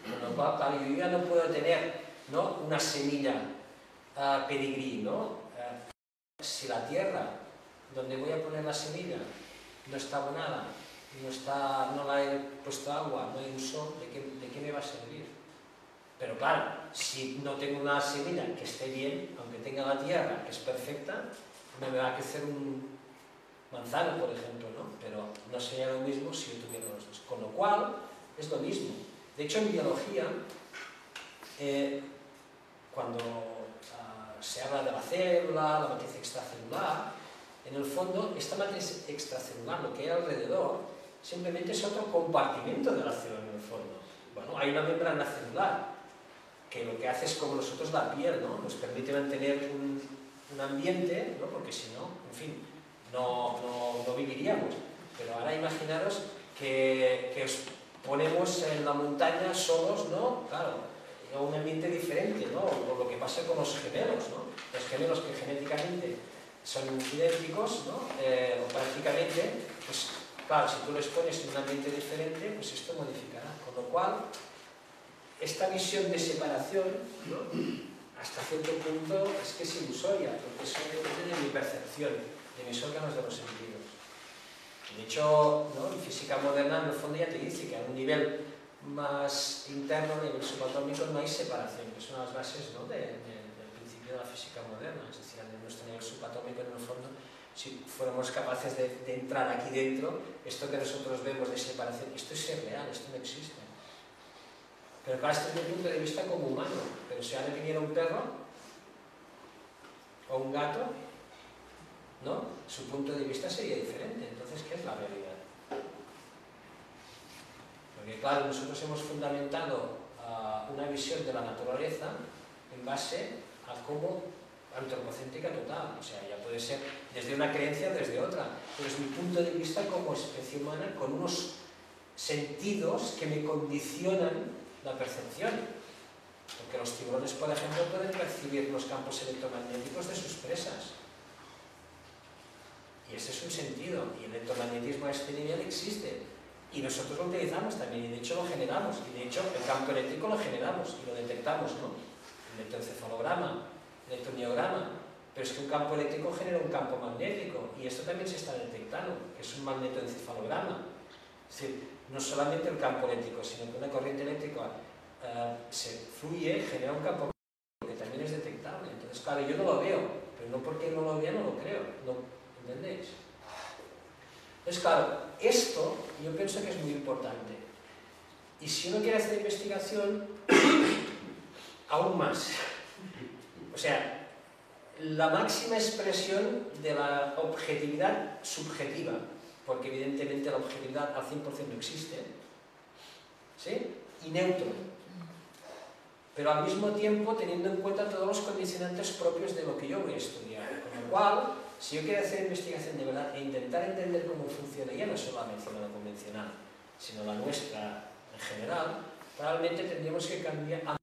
Con lo cual, claro, yo ya no puedo tener, ¿no?, una semilla pedigrí, ¿no? Si la tierra donde voy a poner la semilla no está abonada, no la he puesto agua, no hay un sol, ¿de qué me va a servir? Pero claro, si no tengo una semilla que esté bien, aunque tenga la tierra que es perfecta, me va a crecer un manzano, por ejemplo, ¿no? Pero no sería lo mismo si yo tuviera los dos. Con lo cual, es lo mismo. De hecho, en biología, cuando se habla de la célula, la matriz extracelular, en el fondo, esta matriz extracelular, lo que hay alrededor, simplemente es otro compartimento de la célula en el fondo. Bueno, hay una membrana celular, que lo que hace es como nosotros la piel, ¿no? Nos permite mantener un ambiente, ¿no?, porque si no, en fin, no viviríamos. Pero ahora imaginaros que os ponemos en la montaña solos, ¿no? Claro, a un ambiente diferente, ¿no? O lo que pasa con los gemelos, ¿no? Los gemelos que genéticamente son idénticos, ¿no? O prácticamente, pues claro, si tú les pones en un ambiente diferente, pues esto modificará. Con lo cual, esta visión de separación, ¿no?, hasta cierto punto es que es ilusoria, porque eso depende de mi percepción, de mis órganos de los sentidos. De hecho, ¿no?, en física moderna, en el fondo ya te dice que a un nivel más interno, a nivel subatómico, no hay separación, que son las bases, ¿no?, del principio de la física moderna. Es decir, a nuestro nivel subatómico, en el fondo, si fuéramos capaces de entrar aquí dentro, esto que nosotros vemos de separación, esto es irreal, esto no existe. Pero claro, este es mi punto de vista como humano. Pero si ahora viniera un perro o un gato, ¿no?, su punto de vista sería diferente. Entonces, ¿qué es la realidad? Porque claro, nosotros hemos fundamentado una visión de la naturaleza en base a cómo antropocéntrica total, o sea, ya puede ser desde una creencia o desde otra, pero es mi punto de vista como especie humana con unos sentidos que me condicionan la percepción, porque los tiburones, por ejemplo, pueden percibir los campos electromagnéticos de sus presas, y ese es un sentido, y el electromagnetismo a este nivel existe, y nosotros lo utilizamos también, y de hecho lo generamos, y de hecho el campo eléctrico lo generamos y lo detectamos, ¿no? El electroencefalograma, el electromiograma, pero es que un campo eléctrico genera un campo magnético, y esto también se está detectando, que es un magnetoencefalograma. Es decir, no solamente el campo eléctrico, sino que una corriente eléctrica se fluye, genera un campo magnético que también es detectable. Entonces, claro, yo no lo veo, pero no porque no lo vea no lo creo, ¿no? ¿Entendéis? Entonces, claro, esto yo pienso que es muy importante. Y si uno quiere hacer investigación, aún más. O sea, la máxima expresión de la objetividad subjetiva, porque evidentemente la objetividad al 100% no existe, ¿sí? Y neutro. Pero al mismo tiempo teniendo en cuenta todos los condicionantes propios de lo que yo voy a estudiar. Con lo cual, si yo quiero hacer investigación de verdad e intentar entender cómo funciona, ya no solo la medicina convencional, sino la nuestra en general, probablemente tendríamos que ampliar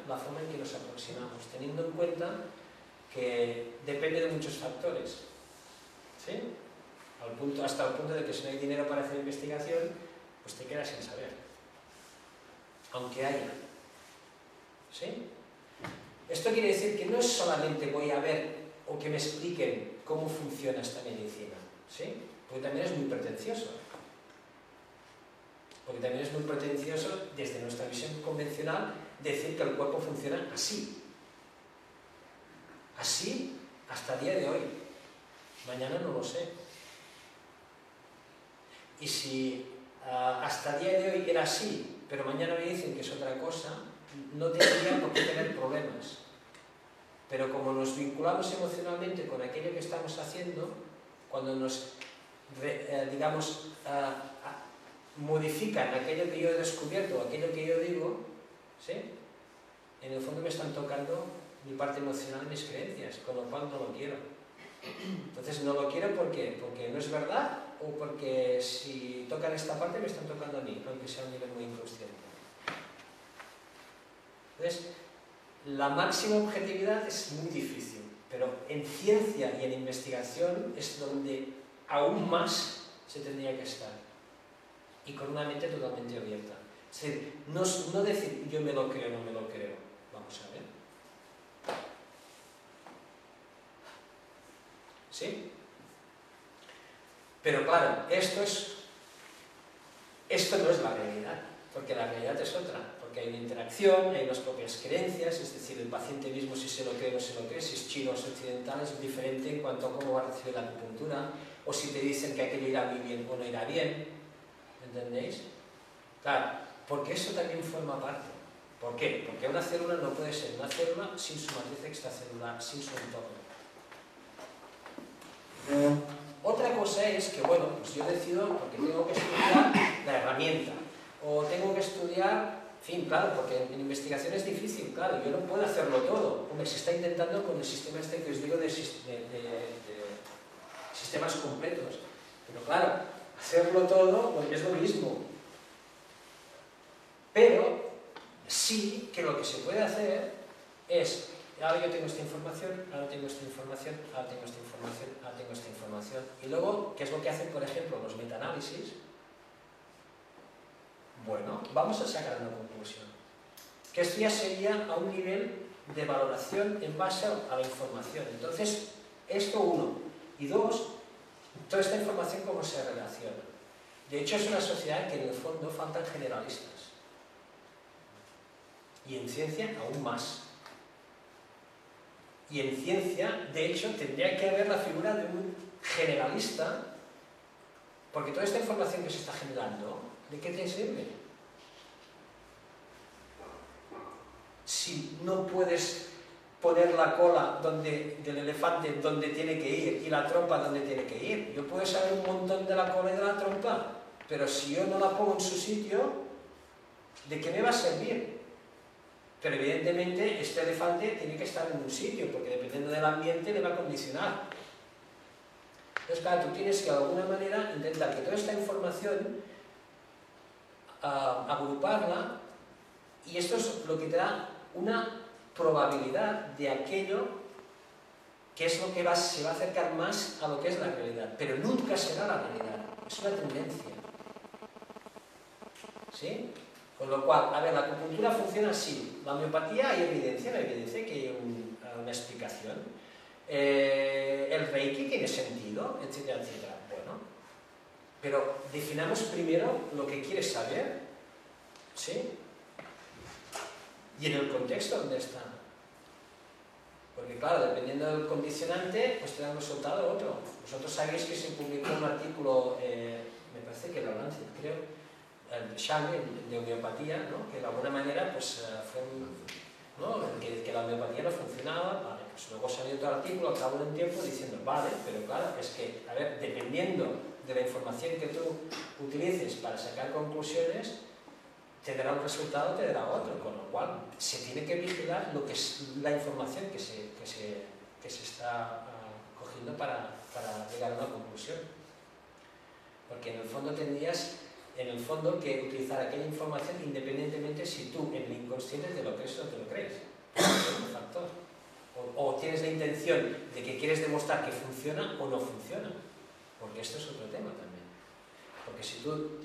la forma en que nos aproximamos, teniendo en cuenta que depende de muchos factores. ¿Sí? Hasta el punto de que si no hay dinero para hacer investigación, pues te quedas sin saber. Aunque haya. ¿Sí? Esto quiere decir que no es solamente voy a ver o que me expliquen cómo funciona esta medicina, ¿sí? Porque también es muy pretencioso. Porque también es muy pretencioso, desde nuestra visión convencional, decir que el cuerpo funciona así. Así hasta el día de hoy. Mañana no lo sé. Y si hasta el día de hoy era así, pero mañana me dicen que es otra cosa, no tendría por qué tener problemas. Pero como nos vinculamos emocionalmente con aquello que estamos haciendo, cuando nos, digamos, modifican aquello que yo he descubierto o aquello que yo digo, ¿sí? En el fondo me están tocando mi parte emocional y mis creencias, con lo cual no lo quiero. Entonces no lo quiero ¿por qué? Porque no es verdad o porque si tocan esta parte me están tocando a mí, aunque sea a un nivel muy inconsciente. Entonces, la máxima objetividad es muy difícil, pero en ciencia y en investigación es donde aún más se tendría que estar, y con una mente totalmente abierta. Es decir, no decir yo me lo creo o no me lo creo, vamos a ver. ¿Sí? Pero claro, esto no es la realidad, porque la realidad es otra, porque hay una interacción, hay unas propias creencias, es decir, el paciente mismo si se lo cree o no se lo cree, si es chino o es occidental, es diferente en cuanto a cómo va a recibir la acupuntura, o si te dicen que aquello irá muy bien o no irá bien, ¿entendéis? Claro, porque eso también forma parte. ¿Por qué? Porque una célula no puede ser una célula sin su matriz extracelular, sin su entorno. Otra cosa es que, bueno, pues yo decido porque tengo que estudiar la herramienta, o tengo que estudiar, en fin, claro, porque en investigación es difícil, claro, yo no puedo hacerlo todo. Hombre, se está intentando con el sistema este que os digo de sistemas completos, pero claro, hacerlo todo pues, es lo mismo. Pero sí que lo que se puede hacer es, ahora yo tengo esta información, ahora tengo esta información, ahora tengo esta información, ahora tengo esta información. Y luego, ¿qué es lo que hacen, por ejemplo, los metaanálisis? Bueno, vamos a sacar una conclusión. Que esto ya sería a un nivel de valoración en base a la información. Entonces, esto uno. Y dos, toda esta información cómo se relaciona. De hecho, es una sociedad en que en el fondo faltan generalistas. Y en ciencia aún más. Y en ciencia, de hecho, tendría que haber la figura de un generalista, porque toda esta información que se está generando, ¿de qué te sirve? Si no puedes poner la cola del elefante donde tiene que ir y la trompa donde tiene que ir. Yo puedo saber un montón de la cola y de la trompa, pero si yo no la pongo en su sitio, ¿De qué me va a servir? Pero evidentemente este elefante tiene que estar en un sitio, porque dependiendo del ambiente le va a condicionar. Entonces, claro, tú tienes que de alguna manera intentar que toda esta información agruparla, y esto es lo que te da una probabilidad de aquello que es lo que se va a acercar más a lo que es la realidad, pero nunca será la realidad, es una tendencia. ¿Sí? Con lo cual, a ver, la acupuntura funciona así. La homeopatía hay evidencia que hay una explicación. El Reiki tiene sentido, etcétera, etcétera. Bueno, pero definamos primero lo que quieres saber, ¿sí? Y en el contexto donde está. Porque claro, dependiendo del condicionante, pues te da un resultado otro. Vosotros sabéis que se publicó un artículo, me parece que era Lancet, creo, el Shanghai, de homeopatía, ¿no? Que de alguna manera pues, fue ¿no? que la homeopatía no funcionaba, vale, pues luego salió otro artículo al cabo de un tiempo diciendo, vale, pero claro, es que, a ver, dependiendo de la información que tú utilices para sacar conclusiones, te dará un resultado, te dará otro, con lo cual se tiene que vigilar lo que es la información que se está cogiendo para llegar a una conclusión. Porque en el fondo tendrías que utilizar aquella información independientemente si tú en el inconsciente te lo crees o no te lo crees. Es un factor. O tienes la intención de que quieres demostrar que funciona o no funciona. Porque esto es otro tema también. Porque si tú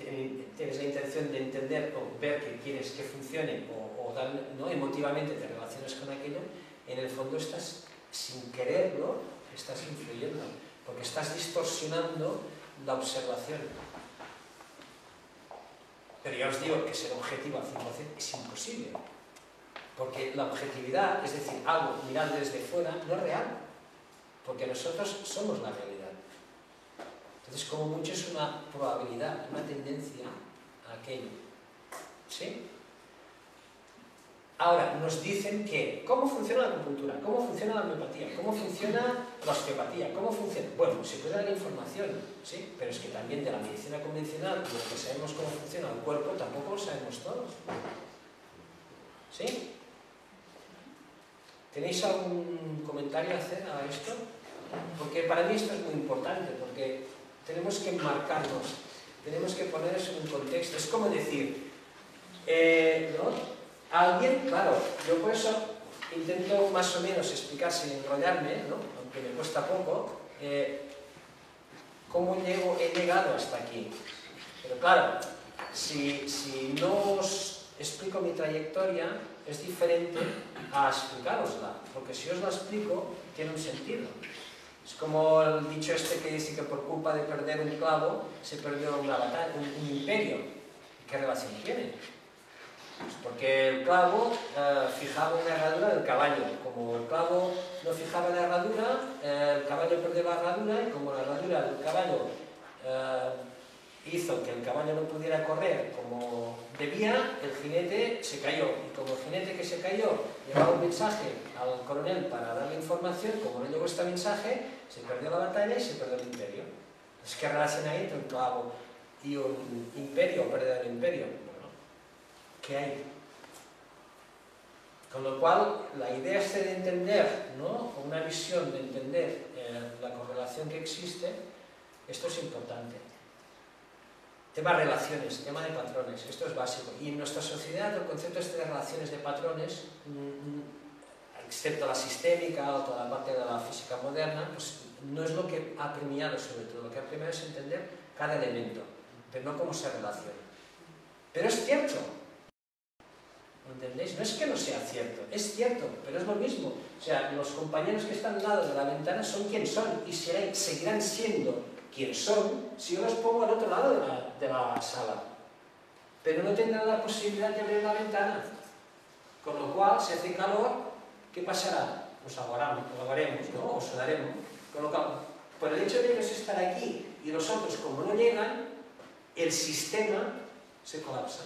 tienes la intención de entender o ver que quieres que funcione o dar, ¿no? emotivamente te relacionas con aquello, en el fondo estás, sin quererlo, estás influyendo. Porque estás distorsionando la observación. Pero ya os digo que ser objetivo al 100% es imposible. Porque la objetividad, es decir, algo mirado desde fuera, no es real. Porque nosotros somos la realidad. Entonces, como mucho es una probabilidad, una tendencia a aquello. ¿Sí? Ahora, nos dicen que, ¿cómo funciona la acupuntura? ¿Cómo funciona la homeopatía? ¿Cómo funciona la osteopatía? ¿Cómo funciona? Bueno, se puede dar la información, ¿sí? Pero es que también de la medicina convencional, de lo que sabemos cómo funciona el cuerpo, tampoco lo sabemos todos. ¿Sí? ¿Tenéis algún comentario a hacer a esto? Porque para mí esto es muy importante, porque tenemos que enmarcarnos, tenemos que ponernos en un contexto. Es como decir, ¿no? Alguien, claro, yo por eso intento más o menos explicar sin enrollarme, ¿no? Aunque me cuesta poco, cómo he llegado hasta aquí. Pero claro, si no os explico mi trayectoria, es diferente a explicarosla, porque si os la explico, tiene un sentido. Es como el dicho este que dice que por culpa de perder un clavo se perdió una batalla, un imperio. ¿Qué relación tiene? Pues porque el clavo fijaba una herradura del caballo. Como el clavo no fijaba la herradura, el caballo perdió la herradura, y como la herradura del caballo hizo que el caballo no pudiera correr como debía, el jinete se cayó. Y como el jinete que se cayó llevaba un mensaje al coronel para darle información, como no llegó este mensaje, se perdió la batalla y se perdió el imperio. Entonces, ¿qué relación hay entre un clavo y un imperio o pérdida del imperio? Bueno, ¿qué hay? Con lo cual, la idea es de entender, ¿no? Una visión de entender la correlación que existe, esto es importante. Tema de relaciones, tema de patrones, esto es básico. Y en nuestra sociedad el concepto este de relaciones de patrones, excepto la sistémica o toda la parte de la física moderna, pues no es lo que ha premiado sobre todo. Lo que ha premiado es entender cada elemento, pero no cómo se relaciona. Pero es cierto, ¿entendéis? No es que no sea cierto, es cierto, pero es lo mismo. O sea, los compañeros que están al lado de la ventana son quien son y seguirán siendo quien son si yo los pongo al otro lado de la sala. Pero no tendrán la posibilidad de abrir la ventana. Con lo cual, si hace calor, ¿qué pasará? Pues aguaremos, ¿no? O sudaremos. Con lo cual, por el hecho de ellos estar aquí y los otros, como no llegan, el sistema se colapsa.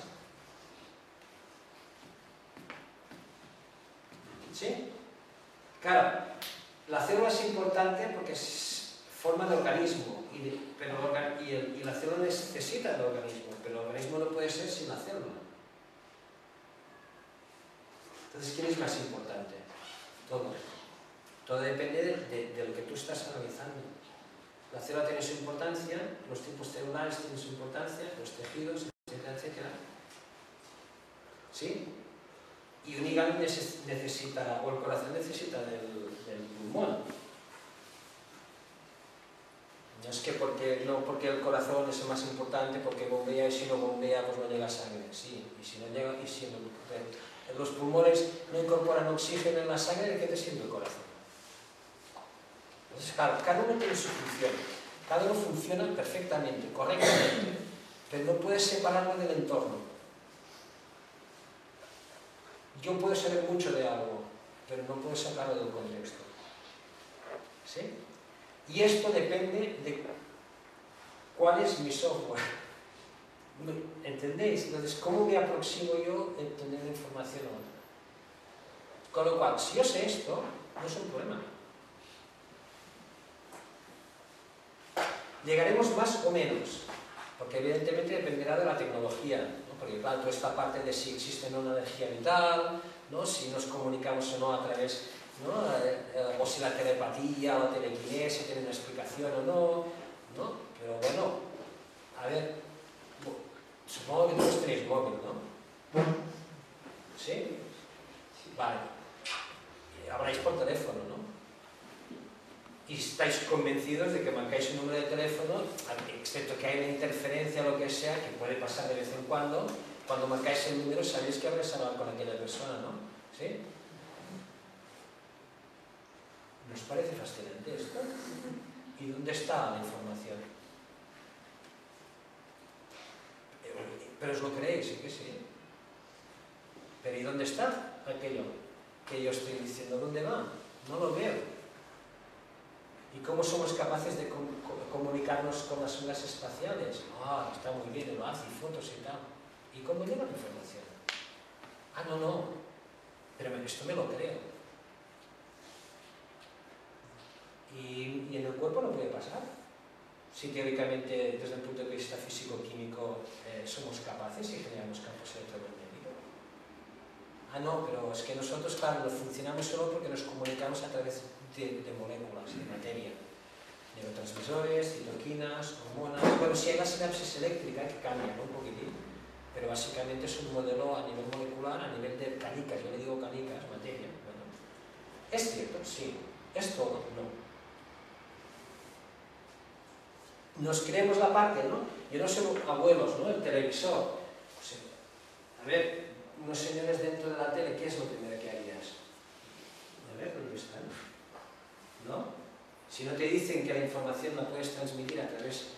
¿Sí? Claro, la célula es importante porque es forma de organismo, y la célula necesita del organismo, pero el organismo no puede ser sin la célula. Entonces, ¿quién es más importante? Todo. Todo depende de lo que tú estás analizando. La célula tiene su importancia, los tipos celulares tienen su importancia, los tejidos, etcétera, etcétera. ¿Sí? Y un hígado necesita, o el corazón necesita del pulmón. No es que porque el corazón es el más importante, porque bombea y si no bombea pues no llega sangre. Sí, y si no llega, y si no, los pulmones no incorporan oxígeno en la sangre, ¿de qué te sirve el corazón? Entonces, claro, cada uno tiene su función, cada uno funciona perfectamente, correctamente, pero no puedes separarlo del entorno. Yo puedo saber mucho de algo, pero no puedo sacarlo del contexto. ¿Sí? Y esto depende de cuál es mi software. ¿Entendéis? Entonces, ¿cómo me aproximo yo a obtener información o otra? Con lo cual, si yo sé esto, no es un problema. Llegaremos más o menos, porque evidentemente dependerá de la tecnología, ¿no? Porque claro, toda esta parte de si existe una energía vital, ¿no? Si nos comunicamos o no a través, ¿no? O si la telepatía o la telequinesia tiene una explicación o no, ¿no? Pero bueno, a ver, supongo que todos tenéis móvil, ¿no? ¿Sí? Vale. Habláis por teléfono, ¿no? Y estáis convencidos de que marcáis un número de teléfono, excepto que haya una interferencia o lo que sea, que puede pasar de vez en cuando marcáis el número sabéis que habréis hablado con aquella persona, ¿no? ¿Sí? ¿Nos parece fascinante esto? ¿Y dónde está la información? Pero os lo creéis, ¿sí que sí? Pero ¿y dónde está aquello que yo estoy diciendo? ¿Dónde va? No lo veo. ¿Y cómo somos capaces de comunicarnos con las ondas espaciales? Ah, está muy bien, lo hace, y fotos y tal. ¿Y cómo llega la información? Ah, no, pero esto me lo creo. Y en el cuerpo no puede pasar. Si teóricamente, desde el punto de vista físico-químico, somos capaces y generamos campos electromagnéticos. Ah, no, pero es que nosotros, claro, funcionamos solo porque nos comunicamos a través de moléculas, de materia, neurotransmisores, citoquinas, hormonas. Bueno, sí hay la sinapsis eléctrica que cambia, ¿no? Un poquitín, pero básicamente es un modelo a nivel molecular, a nivel de canicas, yo le digo canicas, materia. Bueno, ¿es cierto? Sí. ¿Es todo? No. Nos creemos la parte, ¿no? Yo no sé, abuelos, ¿no? El televisor. Pues, a ver, unos señores dentro de la tele, ¿qué es lo primero que harías? A ver, ¿dónde están? ¿No? Si no te dicen que la información la puedes transmitir a través...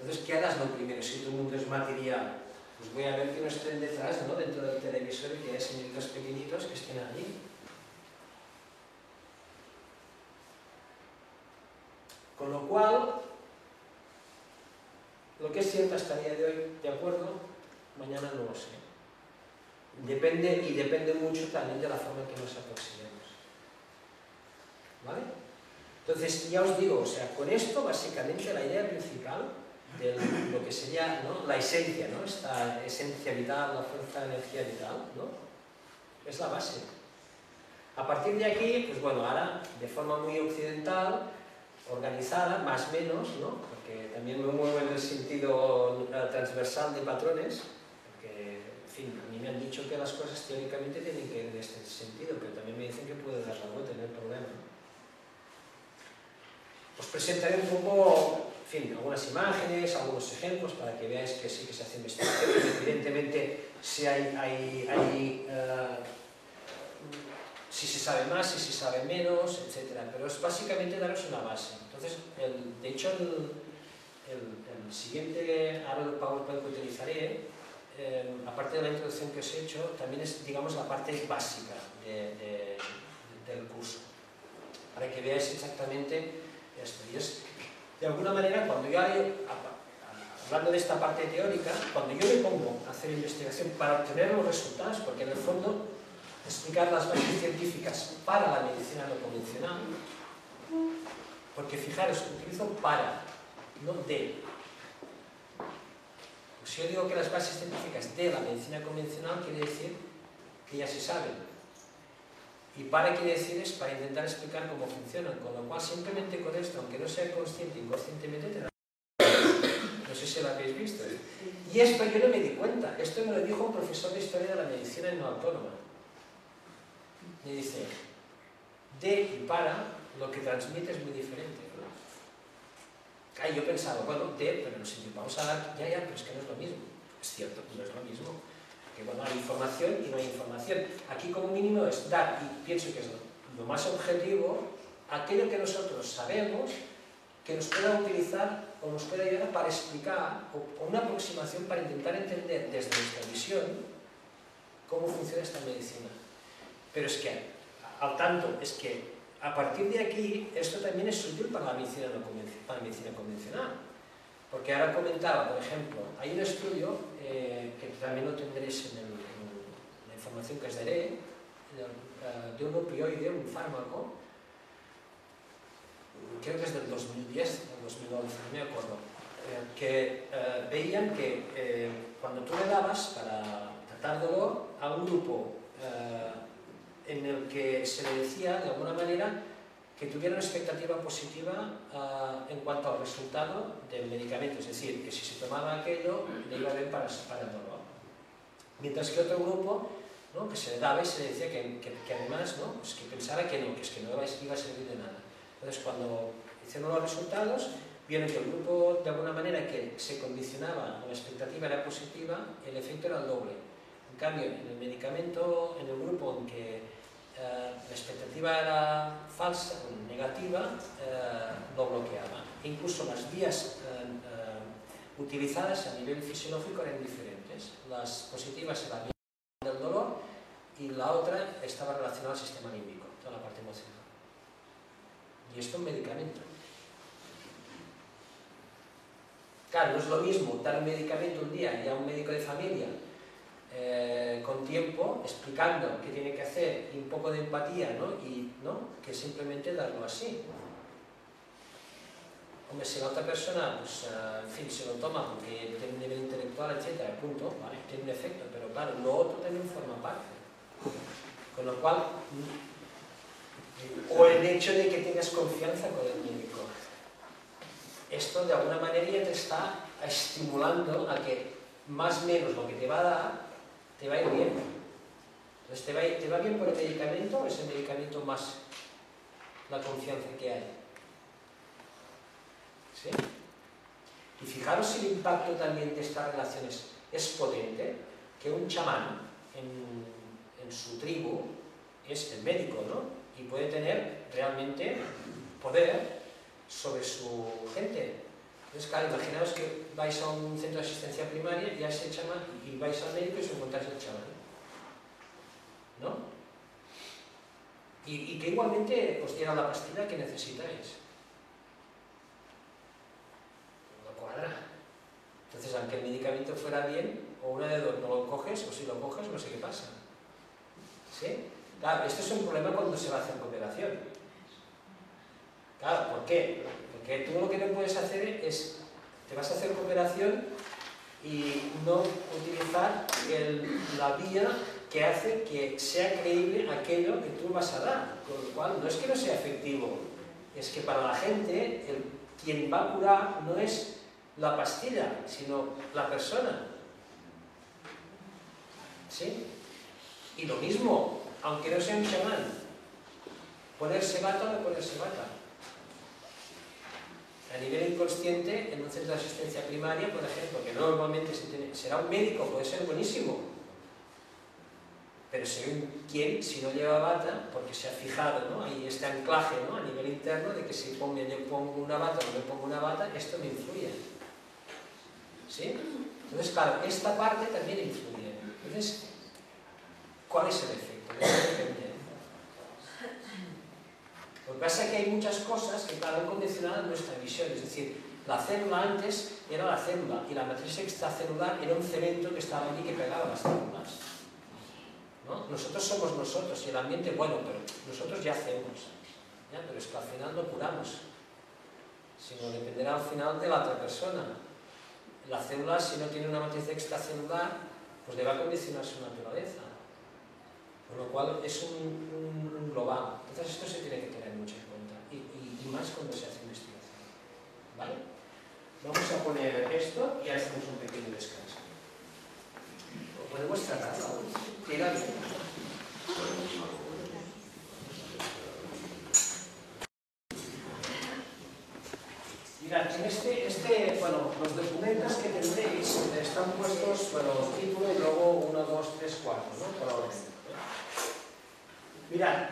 Entonces, ¿qué harás lo primero? Si tu mundo es material, pues voy a ver que no estén detrás, ¿no? Dentro del televisor y que haya señoritos pequeñitos que estén allí. Con lo cual, lo que es cierto hasta el día de hoy, ¿de acuerdo? Mañana no lo sé. Depende mucho también de la forma en que nos aproximemos. ¿Vale? Entonces, ya os digo, o sea, con esto básicamente la idea principal de lo que sería, ¿no? La esencia, ¿no? Esta esencia vital, la fuerza de energía vital, ¿no? Es la base. A partir de aquí, pues bueno, ahora de forma muy occidental, organizada, más o menos, ¿no? Porque también me muevo en el sentido transversal de patrones, porque, en fin, a mí me han dicho que las cosas teóricamente tienen que ir en este sentido, pero también me dicen que puedo dar la vuelta, no hay problema. Os presentaré un poco, en fin, algunas imágenes, algunos ejemplos para que veáis que sí que se hace investigación. Evidentemente, si si se sabe más, si se sabe menos, etc. Pero es básicamente daros una base. Entonces, de hecho, el siguiente, ahora el PowerPoint que utilizaré, aparte de la introducción que os he hecho, también es, digamos, la parte básica del curso, para que veáis exactamente esto. Y es, de alguna manera, cuando yo hablando de esta parte teórica, cuando yo me pongo a hacer investigación para obtener los resultados, porque en el fondo explicar las bases científicas para la medicina no convencional, porque fijaros, utilizo para, no de. Pues si yo digo que las bases científicas de la medicina convencional, quiere decir que ya se saben. Y para quiere decir es para intentar explicar cómo funcionan, con lo cual simplemente con esto, aunque no sea consciente, inconscientemente te da. No sé si lo habéis visto. Y esto yo no me di cuenta, esto me lo dijo un profesor de Historia de la Medicina en la Autónoma. Me dice, de y para, lo que transmite es muy diferente. Ah, yo pensaba, bueno, de, pero no sé, vamos a dar, ya, pero es que no es lo mismo. Es cierto, no es lo mismo. Que bueno, hay información y no hay información. Aquí como mínimo es dar, y pienso que es lo más objetivo, aquello que nosotros sabemos, que nos pueda utilizar o nos pueda ayudar para explicar, o una aproximación para intentar entender desde nuestra visión cómo funciona esta medicina. Pero es que, al tanto, es que a partir de aquí, esto también es útil para la medicina, para la medicina convencional. Porque ahora comentaba, por ejemplo, hay un estudio que también lo tendréis en la información que os daré, de un opioide, un fármaco, creo que es del 2010 o 2011, no me acuerdo, que veían que cuando tú le dabas para tratar dolor a un grupo en el que se le decía, de alguna manera, que tuviera una expectativa positiva en cuanto al resultado del medicamento, es decir, que si se tomaba aquello, le iba a ver para el dolor. Mientras que otro grupo, ¿no?, que se le daba y se le decía que además, ¿no?, pues que pensara que no iba a servir de nada. Entonces, cuando hicieron los resultados, vieron que el grupo, de alguna manera, que se condicionaba, la expectativa era positiva, el efecto era el doble. En cambio, en el medicamento, en el grupo en que la expectativa era falsa, negativa, lo bloqueaba. Incluso las vías utilizadas a nivel fisiológico eran diferentes. Las positivas eran la vía del dolor y la otra estaba relacionada al sistema límbico, toda la parte emocional. Y esto es un medicamento. Claro, no es lo mismo dar un medicamento un día y a un médico de familia con tiempo, explicando qué tiene que hacer y un poco de empatía, ¿no? Que simplemente darlo así. Hombre, si la otra persona, pues, en fin, se lo toma porque tiene un nivel intelectual, etcétera, punto, ¿vale?, tiene un efecto, pero claro, lo otro también forma parte. Con lo cual, o el hecho de que tengas confianza con el médico. Esto de alguna manera ya te está estimulando a que más o menos lo que te va a dar te va a ir bien. Entonces, ¿te va bien por el medicamento o es el medicamento más la confianza que hay? ¿Sí? Y fijaros si el impacto también de estas relaciones es potente, que un chamán en su tribu es el médico, ¿no? Y puede tener realmente poder sobre su gente. Entonces, claro, imaginaos que vais a un centro de asistencia primaria y a ese chamán, y vais al médico y os encontráis al chamán, ¿no? Y que igualmente os diera la pastilla que necesitáis. No cuadra. Entonces, aunque el medicamento fuera bien, o una de dos, no lo coges, o si lo coges, no sé qué pasa. ¿Sí? Claro, esto es un problema cuando se va a hacer cooperación. Claro, ¿por qué? Porque tú lo que no puedes hacer es, te vas a hacer cooperación y no utilizar la vía que hace que sea creíble aquello que tú vas a dar. Con lo cual, no es que no sea efectivo, es que para la gente, quien va a curar no es la pastilla, sino la persona. ¿Sí? Y lo mismo, aunque no sea un chamán, ponerse bata o no ponerse bata. A nivel inconsciente, en un centro de asistencia primaria, por ejemplo, que normalmente será un médico, puede ser buenísimo, pero según quién, si no lleva bata, porque se ha fijado, ¿no?, hay este anclaje, ¿no?, a nivel interno de que si yo pongo una bata o no me pongo una bata, esto me influye. ¿Sí? Entonces, claro, esta parte también influye. Entonces, ¿cuál es el efecto? Depende. Lo que pasa es que hay muchas cosas que, claro, han condicionado nuestra visión. Es decir, la célula antes era la célula y la matriz extracelular era un cemento que estaba allí que pegaba las células, ¿no? Nosotros somos nosotros y el ambiente, bueno, pero nosotros ya hacemos, ¿ya? Pero es que al final no curamos, sino dependerá al final de la otra persona. La célula, si no tiene una matriz extracelular, pues le va a condicionar su naturaleza. Con lo cual es un global. Entonces esto se tiene que tener mucho en cuenta, y más cuando se hace investigación. ¿Vale? Vamos a poner esto y hacemos un pequeño descanso. ¿Lo podemos tratar? Tira bien. Mirad, en bueno, los documentos que tendréis están puestos, bueno, título y luego 1, 2, 3, 4, ¿no? Por orden. Mirad,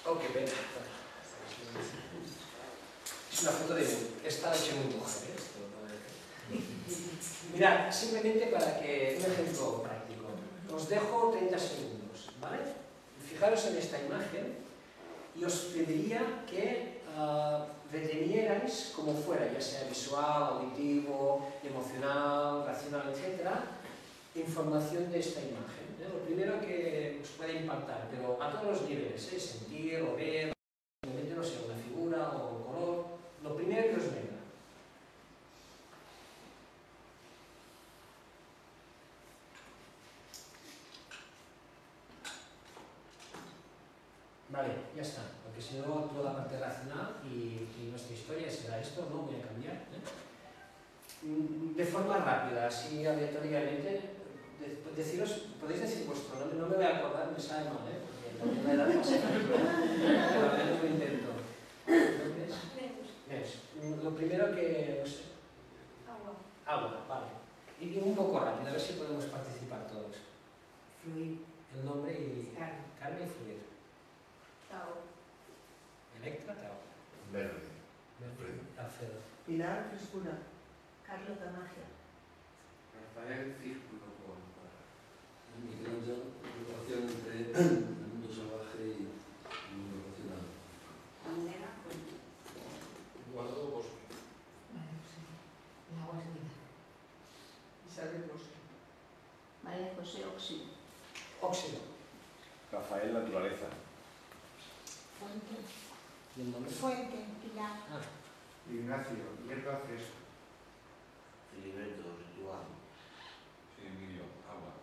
oh, qué pena. Es una foto de esta hecha muy mujer, ¿eh? Mirad, simplemente para que un ejemplo práctico. Os dejo 30 segundos, ¿vale? Fijaros en esta imagen. Y os pediría que retenierais como fuera, ya sea visual, auditivo, emocional, racional, etc., información de esta imagen. Lo primero que os puede impactar, pero a todos los niveles, sentir o ver, simplemente, no sé, una figura o un color, lo primero que os venga. Vale, ya está, porque si no toda la parte racional y nuestra historia será esto, no voy a cambiar. De forma rápida, así aleatoriamente, deciros, podéis decir vuestro nombre, no me voy a acordar, me sabe mal, porque también la edad pasa, pero al menos lo intento. Lo primero que, no sé. Agua, vale. Y un poco rápido, a ver si podemos participar todos. Fluir. El nombre y... Carmen y Fluir. Tao. Electra, Tao. Verde. Alfredo. Pilar, frescura. Carlota, magia. Rafael, círculo con Michelangelo, relación entre el mundo salvaje y el mundo racional. Andrea, cuento. Eduardo Bosque. María José. El agua es vida. Isabel Bosque. María José, óxido. Óxido. Rafael, naturaleza. Fuente. ¿Y el nombre? Fuente, Pilar. Ignacio, hierba fresca. Filiberto, ritual. Sí, Emilio, agua.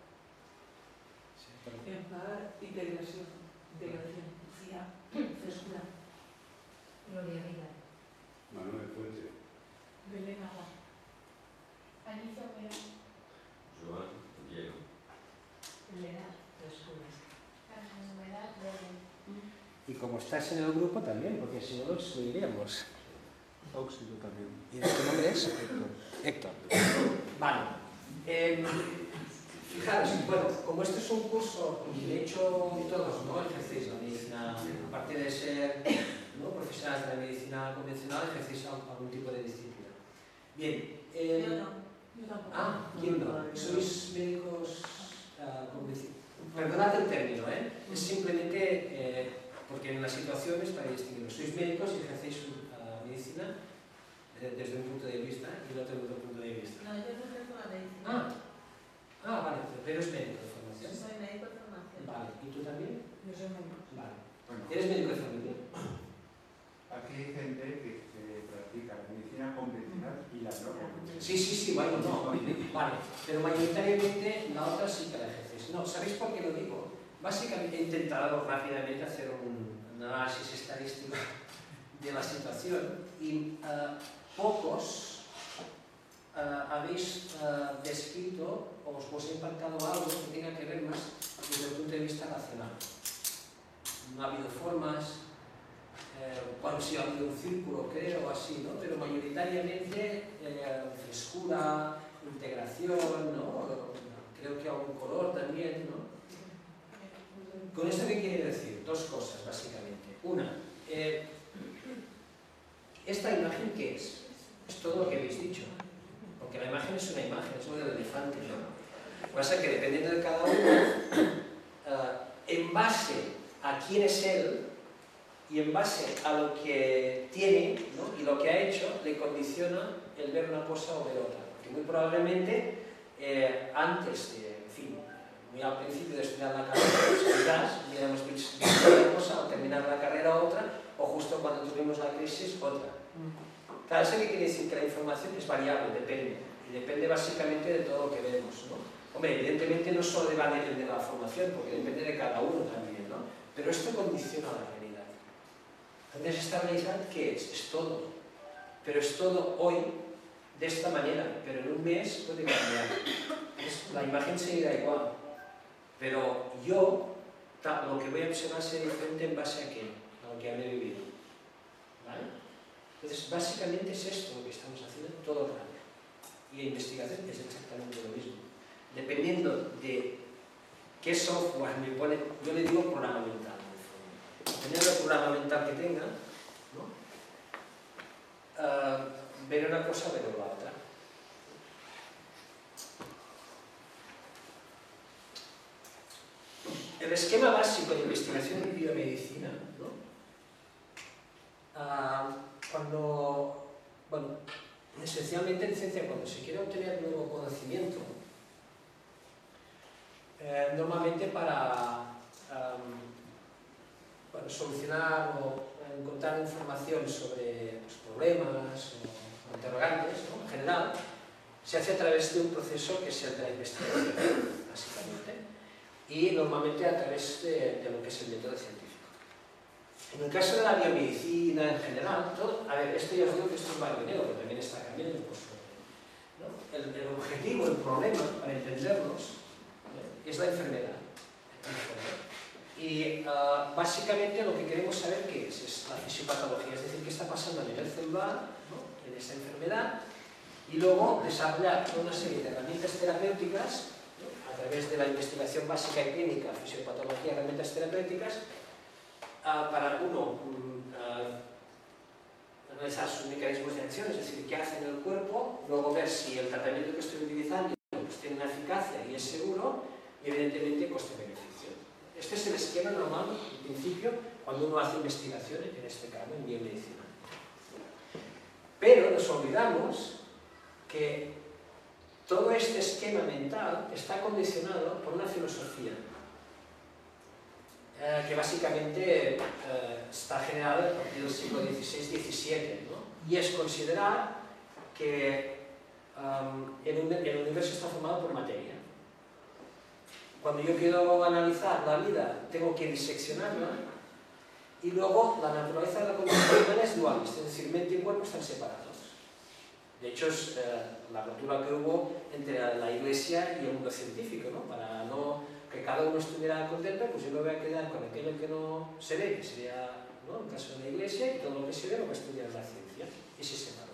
Empar, integración. Lucía, frescura. Gloria, vida. Manuel Fuente. Belén, agua. Alicia, verano. Joan, hielo. Elena, frescura. Carmen, humedad, verde. Y como estás en el grupo también, porque si no lo excluiríamos. Óxido también. ¿Y tu nombre es? Héctor. Vale. Fijaros, bueno, como este es un curso, y de hecho todos, ¿no?, ejercéis la medicina, aparte de ser, ¿no?, profesionales de la medicina convencional, ejercéis algún tipo de disciplina. Bien. Yo no. Yo tampoco. ¿Quién no? ¿Sois médicos convencionales? Perdonad el término, es simplemente porque en las situaciones para distinguirlo. Sois médicos y ejercéis medicina desde un punto de vista y el otro desde otro punto de vista. No, yo no ejerzo la medicina. Vale, pero es médico de formación. Soy médico de formación. Vale, ¿y tú también? Yo soy médico. Vale. Bueno, ¿Eres médico de familia? aquí hay gente que practica la medicina convencional y la no convencional. Sí, bueno, no. Vale, pero mayoritariamente la otra sí que la ejerces. No, ¿sabéis por qué lo digo? Básicamente he intentado rápidamente hacer un análisis estadístico de la situación y pocos habéis descrito o os ha impactado algo que tenga que ver más desde el punto de vista racional. No ha habido formas, bueno, sí ha habido un círculo, creo, o así, ¿no? Pero mayoritariamente frescura, integración, ¿no? Creo que algún color también, ¿no? ¿Con esto qué quiere decir? Dos cosas, básicamente. Una, ¿esta imagen qué es? Es todo lo que habéis dicho. Porque la imagen es una imagen, es lo del elefante, ¿no? Lo que pasa es que dependiendo de cada uno, en base a quién es él y en base a lo que tiene, ¿no?, y lo que ha hecho, le condiciona el ver una cosa o ver otra. Porque muy probablemente, antes de, en fin, muy al principio de estudiar la carrera, quizás hubiéramos visto una cosa, al terminar la carrera otra, o justo cuando tuvimos la crisis otra. Claro, ¿eso qué quiere decir? Que la información es variable, depende. Y depende básicamente de todo lo que vemos, ¿no? Hombre, evidentemente no solo va a depender de la formación, porque depende de cada uno también, ¿no? Pero esto condiciona la realidad. Entonces, esta realidad, ¿qué es? Es todo. Pero es todo hoy de esta manera, pero en un mes puede cambiar. La imagen seguirá igual. Pero yo, lo que voy a observar será diferente en base a qué, a lo que habré vivido. ¿Vale? Entonces, básicamente es esto lo que estamos haciendo todo el rato. Y la investigación es exactamente lo mismo. Dependiendo de qué software me pone, yo le digo programa mental. Dependiendo del programa mental que tenga, ¿no? Ver una cosa, ver la otra. El esquema básico de investigación en biomedicina, ¿no? Bueno, esencialmente en ciencia, cuando se quiere obtener nuevo conocimiento, normalmente para solucionar o encontrar información sobre problemas o interrogantes, ¿no? En general, se hace a través de un proceso que es el de la investigación, básicamente, y normalmente a través de lo que es el método científico. En el caso de la biomedicina en general, a ver, esto ya os digo que esto es marginero, pero también está cambiando, pues, ¿no? El objetivo, el problema, para entendernos, es la enfermedad. Y básicamente lo que queremos saber qué es la fisiopatología, es decir, qué está pasando a nivel celular, ¿no? En esta enfermedad, y luego desarrollar toda una serie de herramientas terapéuticas, ¿no? A través de la investigación básica y clínica, fisiopatología, herramientas terapéuticas, para analizar sus mecanismos de acción, es decir, qué hace en el cuerpo, luego ver si el tratamiento que estoy utilizando pues, tiene una eficacia y es seguro, y evidentemente coste-beneficio. Este es el esquema normal, en principio, cuando uno hace investigación, en este caso, en biomedicina. Pero nos olvidamos que todo este esquema mental está condicionado por una filosofía que básicamente está generada a partir del siglo XVI-XVII, ¿no? Y es considerar que el universo está formado por materia. Cuando yo quiero analizar la vida, tengo que diseccionarla, y luego la naturaleza de la condición humana es dualista, es decir, mente y cuerpo están separados. De hecho, es la ruptura que hubo entre la Iglesia y el mundo científico, ¿no? Para que cada uno estuviera contento, pues yo me voy a quedar con aquello que no se ve, que sería, ¿no?, el caso de la Iglesia, y todo lo que se ve lo va a estudiar la ciencia, y se separó.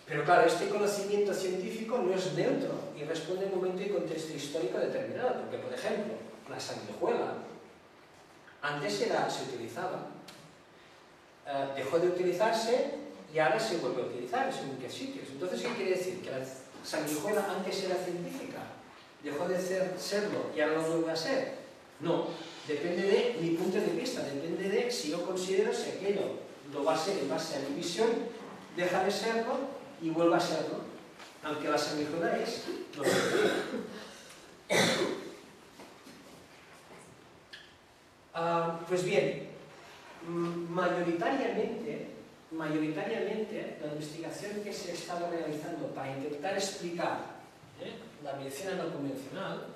Pero claro, este conocimiento científico no es neutro y responde a un momento y contexto histórico determinado, porque, por ejemplo, la sanguijuela antes se utilizaba, dejó de utilizarse y ahora se vuelve a utilizar según qué sitios. Entonces, ¿qué quiere decir? Que la sanguijuela antes era científica, dejó de serlo y ahora lo vuelve a ser. No, depende de mi punto de vista, depende de si yo considero si aquello lo va a ser en base a mi visión, deja de serlo y vuelve a serlo, aunque la sanguijuela es lo que pues bien, mayoritariamente la investigación que se ha estado realizando para intentar explicar la medicina no convencional,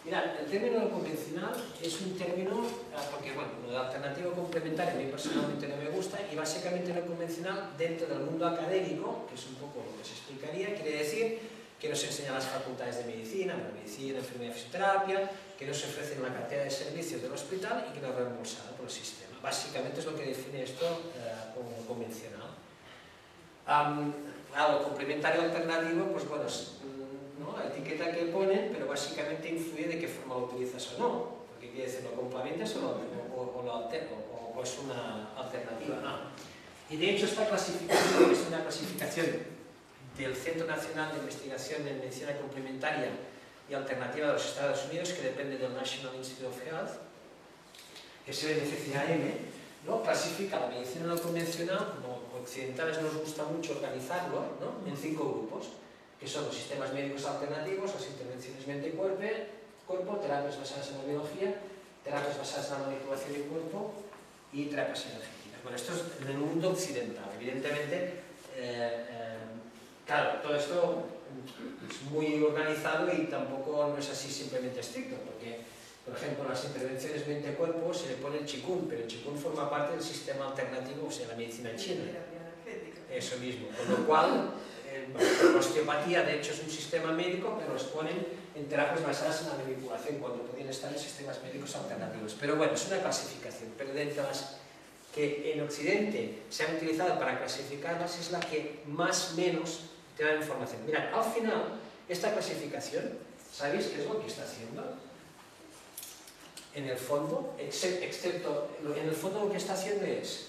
mirad, el término no convencional es un término, porque bueno, lo de alternativo complementario a mí personalmente no me gusta, y básicamente no convencional dentro del mundo académico, que es un poco lo que se explicaría, quiere decir que nos enseñan las facultades de medicina, enfermería, fisioterapia, que nos ofrecen la cartera de servicios del hospital y que nos reembolsada por el sistema. Básicamente es lo que define esto como convencional. Algo complementario alternativo, pues bueno, ¿no?, la etiqueta que ponen, pero básicamente influye de qué forma lo utilizas o no, porque quiere decir, lo complementas o lo alterno, o es una alternativa, no. Y de hecho esta clasificación es una clasificación del Centro Nacional de Investigación en Medicina Complementaria y Alternativa de los Estados Unidos, que depende del National Institute of Health, que es el NCCAM, ¿no? Clasifica la medicina no convencional, como occidentales nos gusta mucho organizarlo, ¿no?, en 5 grupos, que son los sistemas médicos alternativos, las intervenciones mente-cuerpo, terapias basadas en la biología, terapias basadas en la manipulación del cuerpo y terapias energéticas. Bueno, esto es en el mundo occidental. Evidentemente, Claro, todo esto es muy organizado y tampoco no es así simplemente estricto, porque, por ejemplo, en las intervenciones mente-cuerpo se le pone el Qigong, pero el Qigong forma parte del sistema alternativo, o sea, la medicina china. Eso mismo, con lo cual, la osteopatía de hecho es un sistema médico, pero los ponen en terapias basadas en la manipulación, cuando podrían estar en sistemas médicos alternativos. Pero bueno, es una clasificación, pero dentro de las que en Occidente se han utilizado para clasificarlas es la que más o menos te da información. Mirad, al final, esta clasificación, ¿sabéis qué es lo que está haciendo? En el fondo, excepto, en el fondo lo que está haciendo es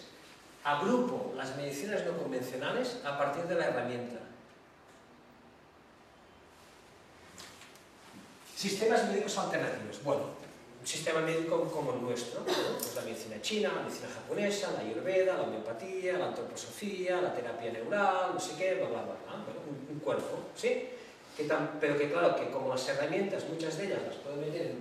agrupo las medicinas no convencionales a partir de la herramienta. Sistemas médicos alternativos. Bueno, un sistema médico como el nuestro, pues la medicina china, la medicina japonesa, la ayurveda, la homeopatía, la antroposofía, la terapia neural, no sé qué, bla, bla, bla. Bueno, un cuerpo, ¿sí? Pero que claro, que como las herramientas, muchas de ellas las puedo meter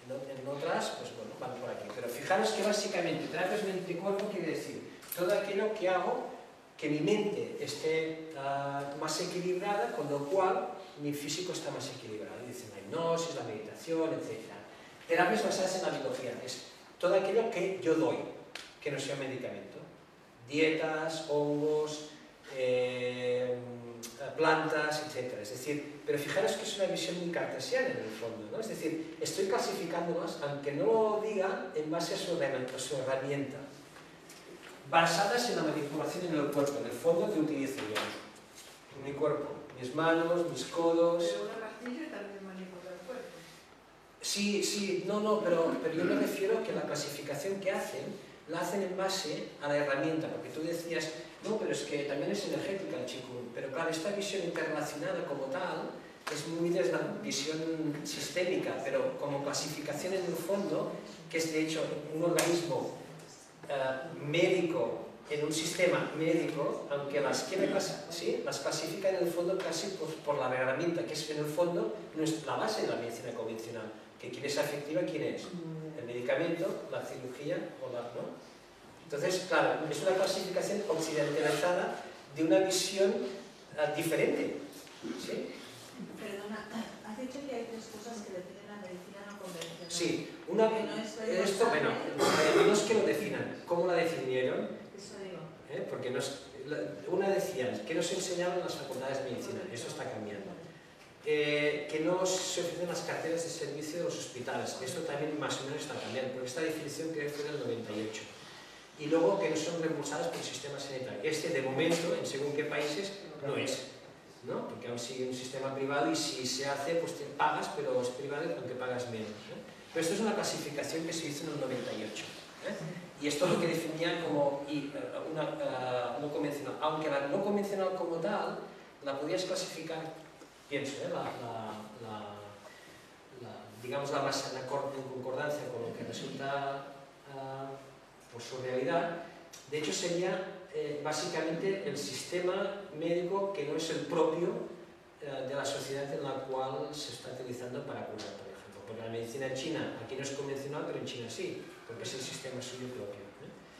en otras, pues bueno, van por aquí. Pero fijaros que básicamente terapias mente-cuerpo quiere decir todo aquello que hago que mi mente esté más equilibrada, con lo cual mi físico está más equilibrado. Dicen la hipnosis, la meditación, etc. Terapias basadas en la biología es todo aquello que yo doy, que no sea un medicamento. Dietas, hongos, plantas, etc. Es decir, pero fijaros que es una visión muy cartesiana en el fondo, ¿no? Es decir, estoy clasificándolas, aunque no lo diga, en base a su herramienta, basadas en la manipulación en el cuerpo, en el fondo que utilizo yo, mi cuerpo, mis manos, mis codos. Pero una pastilla también manipula el cuerpo. Sí, no, pero yo me refiero a que la clasificación que hacen, la hacen en base a la herramienta, porque tú decías, no, pero es que también es energética el Qigong, pero claro, esta visión interrelacionada como tal es muy desde la visión sistémica, pero como clasificación en el fondo, que es de hecho un organismo médico en un sistema médico, aunque las clasifica en el fondo casi por la herramienta, que es en el fondo no es la base de la medicina convencional, que quién es afectiva, quién es el medicamento, la cirugía o la no. Entonces, claro, es una clasificación occidentalizada de una visión diferente, ¿sí? Perdona, has dicho que hay tres cosas que definen la medicina no convencional. Sí, Esto, bueno, no es que lo definan, ¿cómo la definieron? Eso digo. Porque una decían que no se enseñaban en las facultades de medicina, eso está cambiando. Que no se ofrecen las carteras de servicio de los hospitales, esto también más o menos está cambiando, porque esta definición creo que fue del 98. Y luego que no son reembolsadas por el sistema sanitario. De momento, en según qué países, no es, ¿no? Porque aún sigue un sistema privado y si se hace, pues te pagas, pero es privado aunque pagas menos, ¿no? Pero esto es una clasificación que se hizo en el 98. Y esto es lo que definía como una no convencional. Aunque la no convencional como tal, la podías clasificar, pienso, digamos la más en concordancia con lo que resulta por su realidad. De hecho sería básicamente el sistema médico que no es el propio de la sociedad en la cual se está utilizando para curar, por ejemplo. Porque la medicina china aquí no es convencional, pero en China sí, porque es el sistema suyo propio.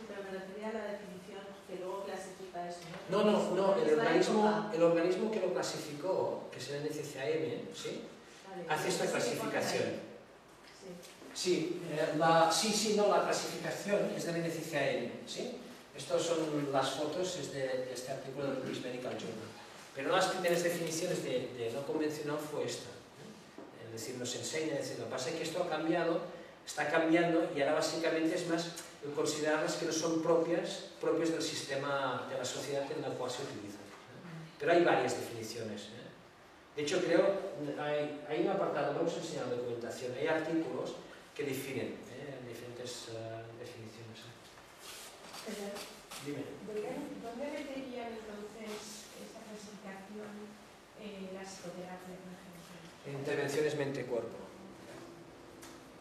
Pero me refería a la definición que luego clasifica eso, ¿no? No, el organismo que lo clasificó, que es el NCCAM, ¿sí? Vale, hace esta clasificación. Sí. La clasificación es del NCCAM, ¿sí? Estas son las fotos de este artículo del British Medical Journal. Pero una de las primeras definiciones de no convencional fue esta. Es decir, nos enseña, lo que pasa es que esto ha cambiado, está cambiando y ahora básicamente es más el considerarlas que no son propias del sistema, de la sociedad en la cual se utilizan. Pero hay varias definiciones. De hecho, creo, hay un apartado, no os he enseñado documentación, hay artículos que definen diferentes definiciones. Dime. ¿Dónde meterían entonces esa clasificación la psicoterapia, por ejemplo? Intervenciones mente-cuerpo.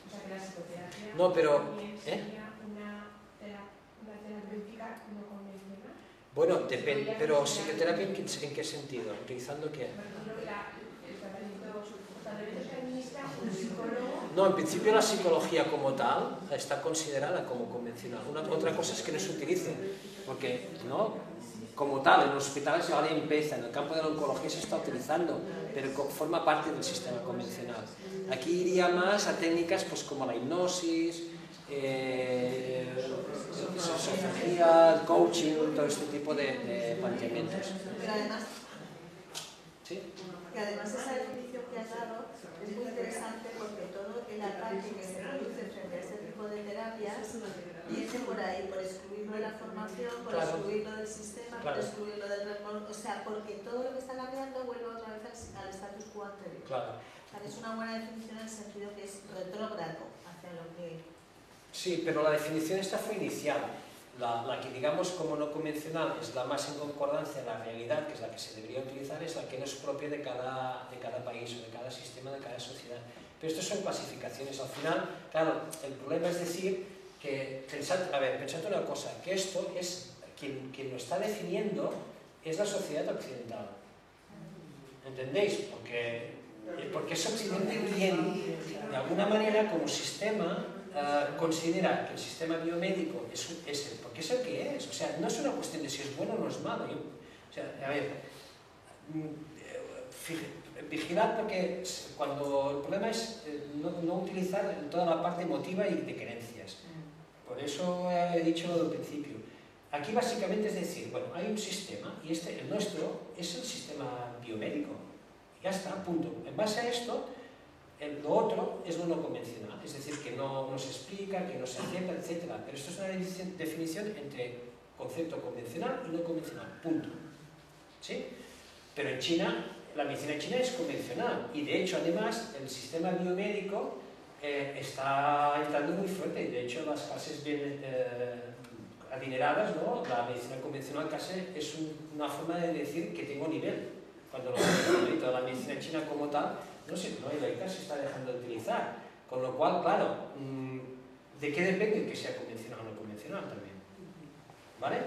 O sea, que la psicoterapia No, pero, también sería una terapéutica no convencional. Bueno, depende, pero psicoterapia ¿en qué sentido? ¿Utilizando qué? Por ejemplo, el tratamiento que administra un psicólogo No, en principio la psicología como tal está considerada como convencional. Otra cosa es que no se utilice, porque no, como tal, en los hospitales ahora empieza, en el campo de la oncología se está utilizando, pero forma parte del sistema convencional. Aquí iría más a técnicas pues, como la hipnosis, sofía, coaching, todo este tipo de planteamientos. Pero además, ¿Sí? que además esa definición que has dado es muy interesante porque todo el ataque que se produce frente a este tipo de terapias viene por ahí, por excluirlo de la formación, por excluirlo del sistema, por excluirlo del reporte, o sea, porque todo lo que está cambiando vuelve otra vez al status quo anterior. Claro. O sea, que es una buena definición en el sentido que es retrógrado hacia lo que... Sí, pero la definición esta fue inicial. La que digamos como no convencional es la más en concordancia en la realidad, que es la que se debería utilizar, es la que no es propia de cada país o de cada sistema, de cada sociedad. Pero esto son clasificaciones. Al final, claro, el problema es decir que, pensad una cosa, que esto es, quien lo está definiendo es la sociedad occidental. ¿Entendéis? Porque es Occidente quien, de alguna manera, como sistema, considera que el sistema biomédico es porque es el que es. O sea, no es una cuestión de si es bueno o no es malo. O sea, a ver, vigilad porque cuando el problema es no utilizar toda la parte emotiva y de creencias. Por eso he dicho lo del principio. Aquí básicamente es decir, bueno, hay un sistema y el nuestro es el sistema biomédico. Ya está, punto. En base a esto, lo otro es lo no convencional, es decir, que no se explica, que no se acepta, etc. Pero esto es una definición entre concepto convencional y no convencional, punto. ¿Sí? Pero en China, la medicina china es convencional y de hecho, además, el sistema biomédico está entrando muy fuerte y de hecho las clases bien adineradas, ¿no? La medicina convencional casi es una forma de decir que tengo nivel. Cuando toda la medicina china como tal, no se está dejando de utilizar. Con lo cual, claro, ¿de qué depende que sea convencional o no convencional también? ¿Vale?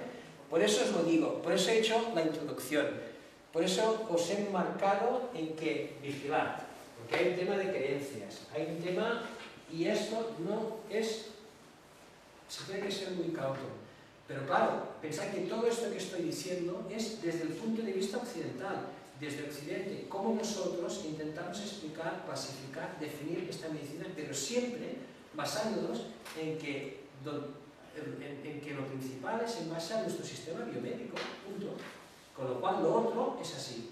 Por eso os lo digo, por eso he hecho la introducción, por eso os he marcado en que vigilad, porque hay un tema de creencias, hay un tema, y esto no es, se tiene que ser muy cauto. Pero claro, pensad que todo esto que estoy diciendo es desde el punto de vista occidental, desde Occidente, cómo nosotros intentamos explicar, clasificar, definir esta medicina, pero siempre basándonos en que lo principal es en base a nuestro sistema biomédico, punto. Con lo cual lo otro es así.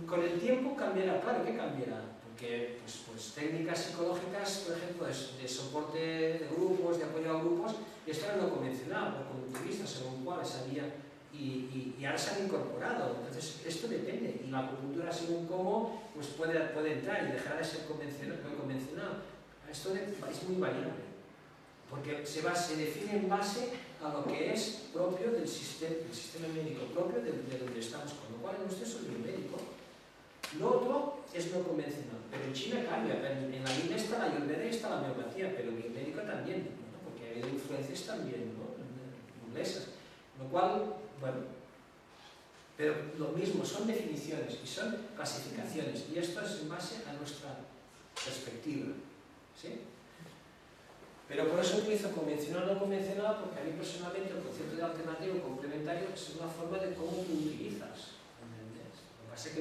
Con el tiempo cambiará, claro que cambiará, porque pues técnicas psicológicas, por ejemplo, de soporte de grupos, de apoyo a grupos, esto era lo convencional, o conductivista, según cuáles había. Y ahora se han incorporado, entonces esto depende, y la acupuntura según cómo pues puede entrar y dejar de ser convencional. Esto es muy variable, porque se define en base a lo que es propio del sistema médico, propio de donde estamos, con lo cual en nuestro es el biomédico. Lo otro es no convencional, pero en China cambia, en la línea está la ayurveda y está la homeopatía, pero el biomédico también, ¿no? Porque ha habido influencias también, ¿no? Inglesas, lo cual, bueno, pero lo mismo, son definiciones y son clasificaciones, y esto es en base a nuestra perspectiva, ¿sí? Pero por eso utilizo convencional o no convencional, porque a mí personalmente el concepto de alternativo complementario es una forma de cómo tú utilizas, ¿entendés? Lo que pasa es que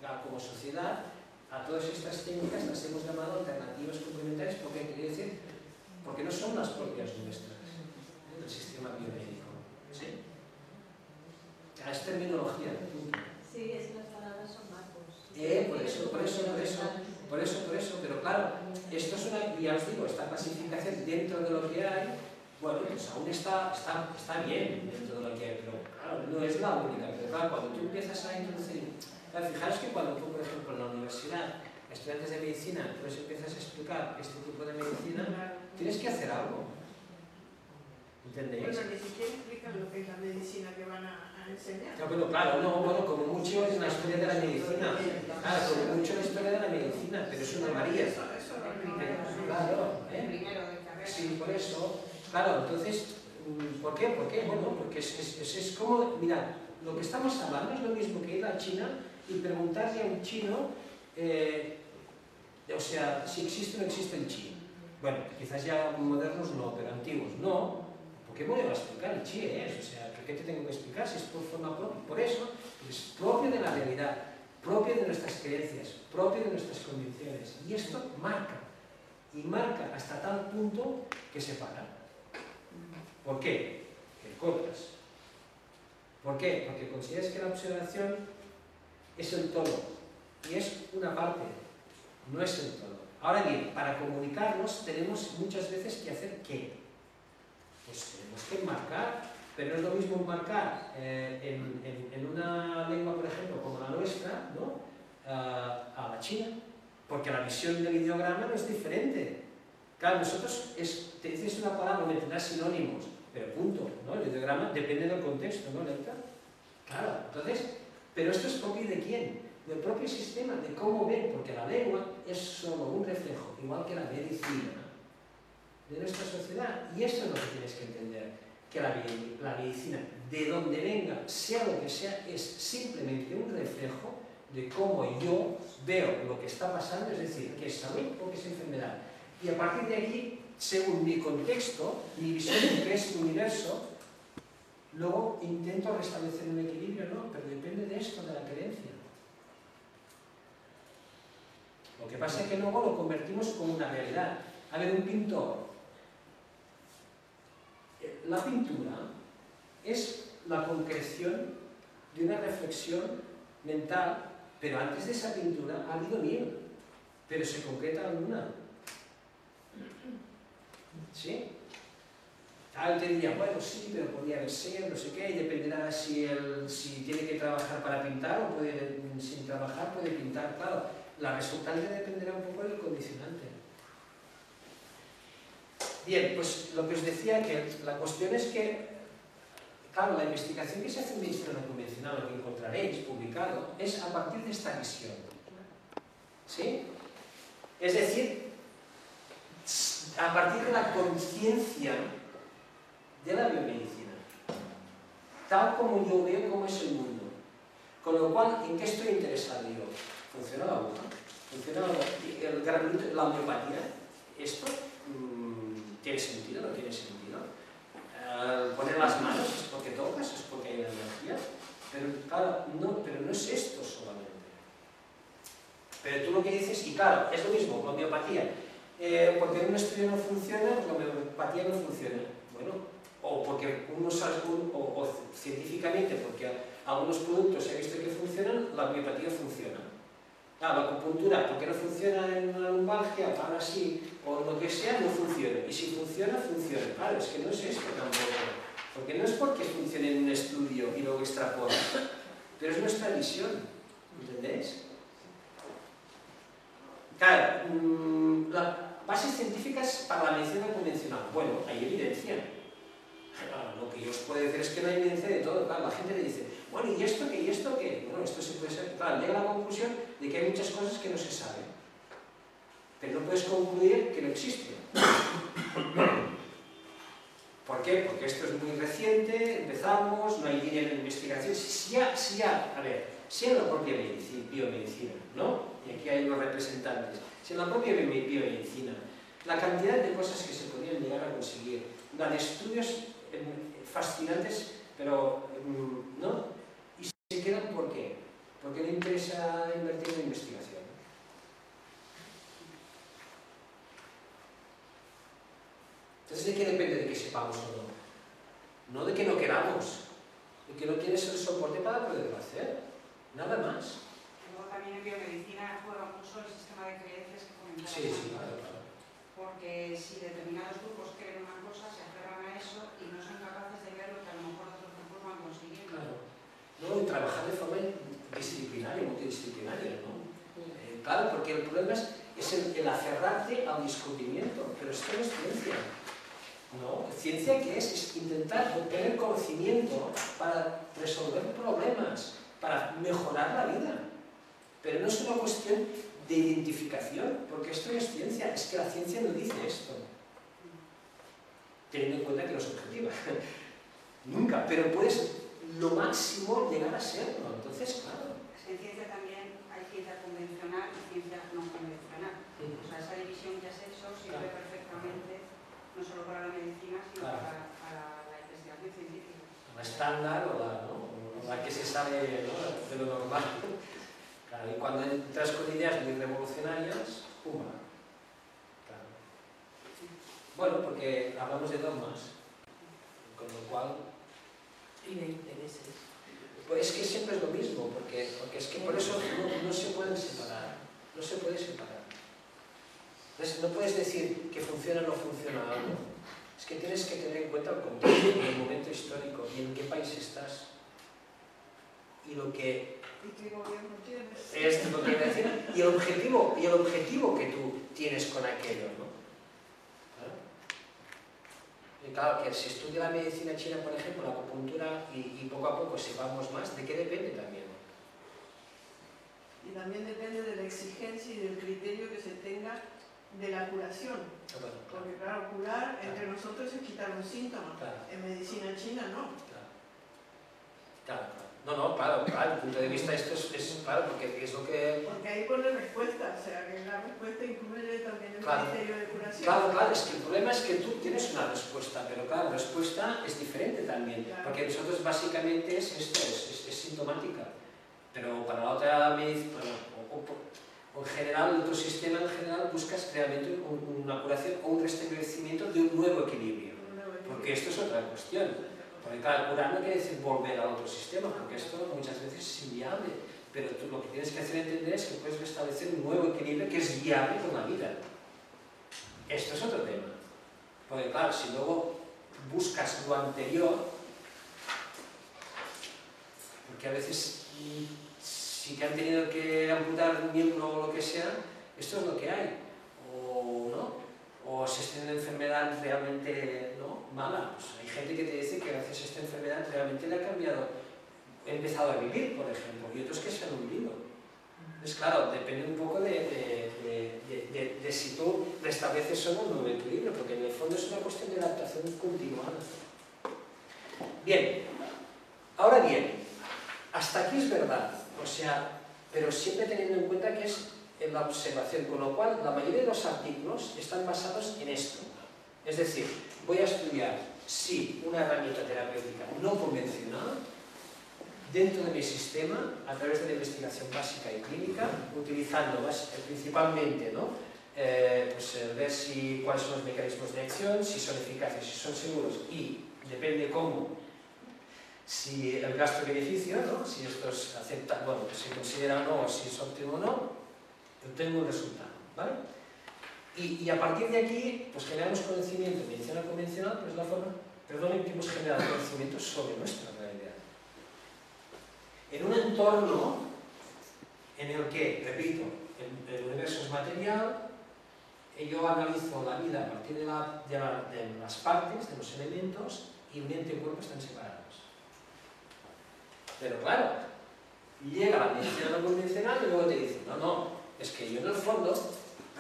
como sociedad a todas estas técnicas las hemos llamado alternativas complementarias, porque quiere decir, porque no son las propias nuestras, del sistema biomédico, ¿sí? Es terminología, punto. Sí, es que las palabras son marcos. Por eso, pero claro, esto es una, ya os digo, esta clasificación dentro de lo que hay, bueno, pues aún está bien dentro de lo que hay, pero claro, no es la única, pero claro, cuando tú empiezas a introducir, claro, fijaros que cuando tú, por ejemplo, en la universidad, estudiantes de medicina, pues empiezas a explicar este tipo de medicina, tienes que hacer algo. ¿Entendéis? Bueno, ni siquiera explican lo que es la medicina que van a enseñar. No, pero claro, bueno, como mucho es la historia de la medicina. Claro, como mucho la historia de la medicina, pero es una María. Eso lo Claro, primero de carrera. Sí, por eso. Claro, entonces, ¿por qué? Bueno, porque es como, mirad, lo que estamos hablando es lo mismo que ir a China y preguntarle a un chino O sea, si existe o no existe el chi. Bueno, quizás ya modernos no, pero antiguos no. ¿Por qué voy a explicar el chi es? O sea, ¿por qué te tengo que explicar si es por forma propia? Por eso, es propio de la realidad, propio de nuestras creencias, propio de nuestras convicciones. Y esto marca, y marca hasta tal punto que separa. ¿Por qué? Que cortas. ¿Por qué? Porque consideras que la observación es el todo, y es una parte, no es el todo. Ahora bien, para comunicarnos tenemos muchas veces que hacer ¿qué? Pues tenemos que enmarcar, pero no es lo mismo enmarcar en una lengua, por ejemplo, como la nuestra, ¿no? A la china, porque la visión del ideograma no es diferente. Claro, nosotros, te dices una palabra, me tendrás sinónimos, pero punto, ¿no? El ideograma depende del contexto, ¿no, Lecta? Claro, entonces, pero esto es propio de quién? Del propio sistema, de cómo ven, porque la lengua es solo un reflejo, igual que la medicina, de nuestra sociedad. Y esto es lo que tienes que entender, que la medicina, de donde venga, sea lo que sea, es simplemente un reflejo de cómo yo veo lo que está pasando, es decir, que es salud o que es enfermedad. Y a partir de aquí, según mi contexto, mi visión de que es el universo, luego intento restablecer un equilibrio, ¿no? Pero depende de esto, de la creencia. Lo que pasa es que luego lo convertimos como una realidad. A ver, un pintor. La pintura es la concreción de una reflexión mental, pero antes de esa pintura ha habido mil, pero se concreta en una. ¿Sí? Alguien te diría, bueno, sí, pero podría haber sido, no sé qué, y dependerá si tiene que trabajar para pintar o puede, sin trabajar puede pintar, claro. La resultante dependerá un poco del condicionante. Bien, pues lo que os decía, que la cuestión es que, claro, la investigación que se hace en medicina no convencional, lo que encontraréis publicado, es a partir de esta visión. ¿Sí? Es decir, a partir de la conciencia de la biomedicina, tal como yo veo cómo es el mundo. Con lo cual, ¿en qué estoy interesado yo? ¿Funciona la aguja? ¿Funciona la homeopatía? ¿Esto tiene sentido o no tiene sentido? ¿Poner las manos es porque tocas? ¿Es porque hay energía? Pero claro, no es esto solamente. Pero tú lo que dices, y claro, es lo mismo con la homeopatía. Porque en un estudio no funciona, pues la homeopatía no funciona. Bueno, o porque o científicamente, porque algunos productos se ha visto que funcionan, la homeopatía funciona. Claro, la acupuntura, porque no funciona en una lumbalgia, ahora sí, o lo que sea, no funciona. Y si funciona, funciona. Claro, es que no es esto tampoco. Porque no es porque funcione en un estudio y luego extrapola, pero es nuestra visión, ¿entendéis? Claro, las bases científicas para la medicina convencional. Bueno, hay evidencia. Lo que yo os puedo decir es que no hay evidencia de todo. Claro, la gente le dice, bueno, ¿y esto qué? ¿Y esto qué? Bueno, esto se puede ser. Claro, llega a la conclusión de que hay muchas cosas que no se saben. Pero no puedes concluir que no existen. ¿Por qué? Porque esto es muy reciente, empezamos, no hay línea de investigación. Si en la propia biomedicina, ¿no? Y aquí hay unos representantes. Si en la propia biomedicina, la cantidad de cosas que se podrían llegar a conseguir, de estudios fascinantes, pero ¿no? Y se quedan ¿por qué? Porque no interesa invertir en investigación. Entonces, ¿de qué depende de que sepamos o no? No de que no queramos, de que no tienes el soporte para poderlo hacer, nada más. Luego también en biomedicina juega mucho el sistema de creencias que comentaba. Sí, claro. Porque si determinados grupos creen una cosa, se aferran a eso y no son capaces de ver lo que a lo mejor otros grupos van consiguiendo. Claro. No, y trabajar de forma disciplinaria, multidisciplinaria, ¿no? Claro, porque el problema es el aferrarte al descubrimiento, pero esto no es ciencia. ¿No? ¿Ciencia qué es? Es intentar obtener conocimiento para resolver problemas, para mejorar la vida. Pero no es una cuestión de identificación, porque esto no es ciencia, es que la ciencia no dice esto. Teniendo en cuenta que no es objetiva. Nunca, pero puedes lo máximo llegar a serlo. Entonces, claro. En ciencia también hay ciencia convencional y ciencia no convencional. O sea, esa división que has hecho sirve perfectamente, no solo para la medicina, sino para la investigación científica. La estándar o la que se sabe, ¿no?, de lo normal. Claro, y cuando entras con ideas muy revolucionarias, ¡pumba! Claro. Bueno, porque hablamos de dogmas, con lo cual... Y de intereses. Pues es que siempre es lo mismo, porque es que por eso no se pueden separar, no se puede separar. Entonces, no puedes decir que funciona o no funciona algo. Es que tienes que tener en cuenta el contexto, el momento histórico y en qué país estás. Y lo que ¿Y qué gobierno tienes? es lo que iba a decir, y el objetivo que tú tienes con aquello, ¿no? Y claro, que si estudia la medicina china, por ejemplo, la acupuntura, y poco a poco sepamos más, ¿de qué depende también? Y también depende de la exigencia y del criterio que se tenga de la curación. Porque claro, curar entre nosotros es quitar un síntoma. En medicina china no. Claro. No, claro, desde el punto de vista esto es claro, porque es lo que... Porque ahí pone respuesta, o sea, que la respuesta incluye también el criterio de curación. Claro, es que el problema es que tú tienes una respuesta, pero claro, la respuesta es diferente también, porque nosotros básicamente es esto, es sintomática, pero para la otra medicina, o en general, el otro sistema en general buscas realmente una curación o un restablecimiento de un nuevo equilibrio, porque esto es otra cuestión. Porque claro, curar no quiere decir volver al otro sistema, porque esto muchas veces es inviable, pero tú lo que tienes que hacer entender es que puedes restablecer un nuevo equilibrio que es viable con la vida. Esto es otro tema. Porque claro, si luego buscas lo anterior, porque a veces si te han tenido que amputar un miembro o lo que sea, esto es lo que hay. O no, o si es una enfermedad realmente mala, pues hay gente que te dice que gracias a esta enfermedad realmente le ha cambiado, ha empezado a vivir, por ejemplo, y otros que se han hundido. Entonces, claro, depende un poco de si tú restableces solo un nuevo equilibrio, porque en el fondo es una cuestión de adaptación continuada. Bien, ahora bien, hasta aquí es verdad, o sea, pero siempre teniendo en cuenta que es en la observación, con lo cual la mayoría de los artículos están basados en esto. Es decir, voy a estudiar, sí, una herramienta terapéutica no convencional dentro de mi sistema a través de la investigación básica y clínica, utilizando principalmente, ¿no? Ver cuáles son los mecanismos de acción, si son eficaces, si son seguros y, depende cómo, si el gasto-beneficio, ¿no?, si estos aceptan, bueno, si consideran o no, si es óptimo o no, obtengo un resultado, ¿vale? Y a partir de aquí, pues generamos conocimiento en medicina convencional, pues la forma, en que hemos generado conocimiento sobre nuestra realidad. En un entorno en el que, repito, el universo es material, yo analizo la vida a partir de las partes, de los elementos, y mente y cuerpo están separados. Pero claro, llega la medicina no convencional y luego te dicen, no, es que yo en el fondo,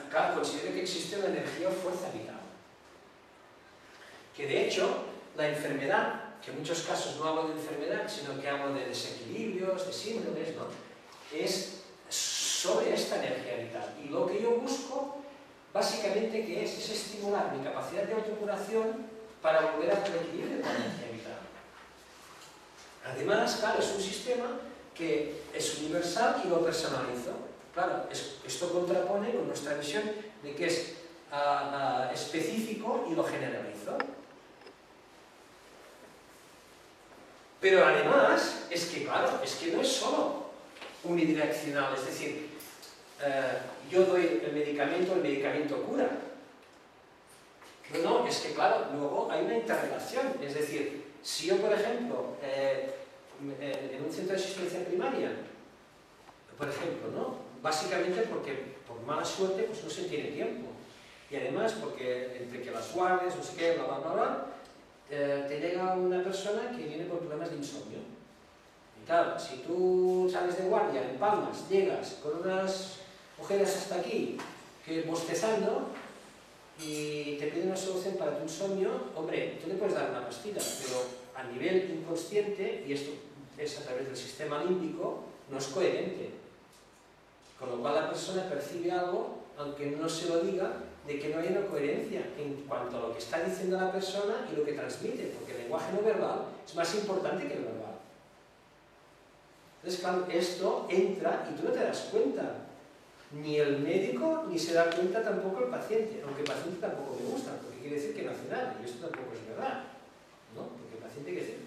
claro, considero que existe una energía o fuerza vital. Que de hecho, la enfermedad, que en muchos casos no hablo de enfermedad, sino que hablo de desequilibrios, de síndromes, ¿no?, es sobre esta energía vital. Y lo que yo busco, básicamente, ¿qué es? Es estimular mi capacidad de autocuración para volver a el equilibrio con la energía vital. Además, claro, es un sistema que es universal y lo personalizo. Claro, esto contrapone con nuestra visión de que es específico y lo generalizo. Pero además, es que claro, es que no es solo unidireccional, es decir, yo doy el medicamento cura. No, es que claro, luego hay una interrelación, es decir, si yo, por ejemplo, en un centro de asistencia primaria, por ejemplo, ¿no?, básicamente porque por mala suerte pues no se tiene tiempo. Y además porque entre que las guardias, no sé qué, bla, bla, bla, bla, te llega una persona que viene por problemas de insomnio. Y claro, si tú sales de guardia, en Palmas, llegas con unas ojeras hasta aquí, que bostezando, y te piden una solución para tu insomnio, hombre, tú le puedes dar una pastilla, pero a nivel inconsciente, y esto es a través del sistema límbico, no es coherente. Con lo cual la persona percibe algo aunque no se lo diga, de que no hay una coherencia en cuanto a lo que está diciendo la persona y lo que transmite, porque el lenguaje no verbal es más importante que el verbal. Entonces, claro, esto entra y tú no te das cuenta. Ni el médico, ni se da cuenta tampoco el paciente, aunque el paciente tampoco me gusta, porque quiere decir que no hace nada, y esto tampoco es verdad, ¿no? Porque el paciente quiere decir.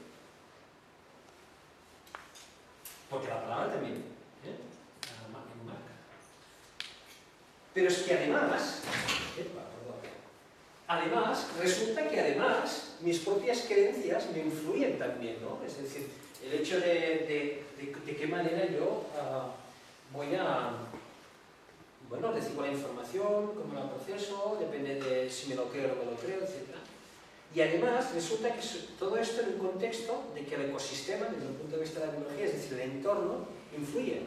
Porque la palabra también, en marca. Pero es que además, resulta que además mis propias creencias me influyen también, ¿no? Es decir, el hecho de qué manera yo voy a, bueno, recibo la información, cómo la proceso, depende de si me lo creo o no me lo creo, etc. Y además resulta que todo esto en un contexto de que el ecosistema, desde el punto de vista de la biología, es decir, el entorno, influye.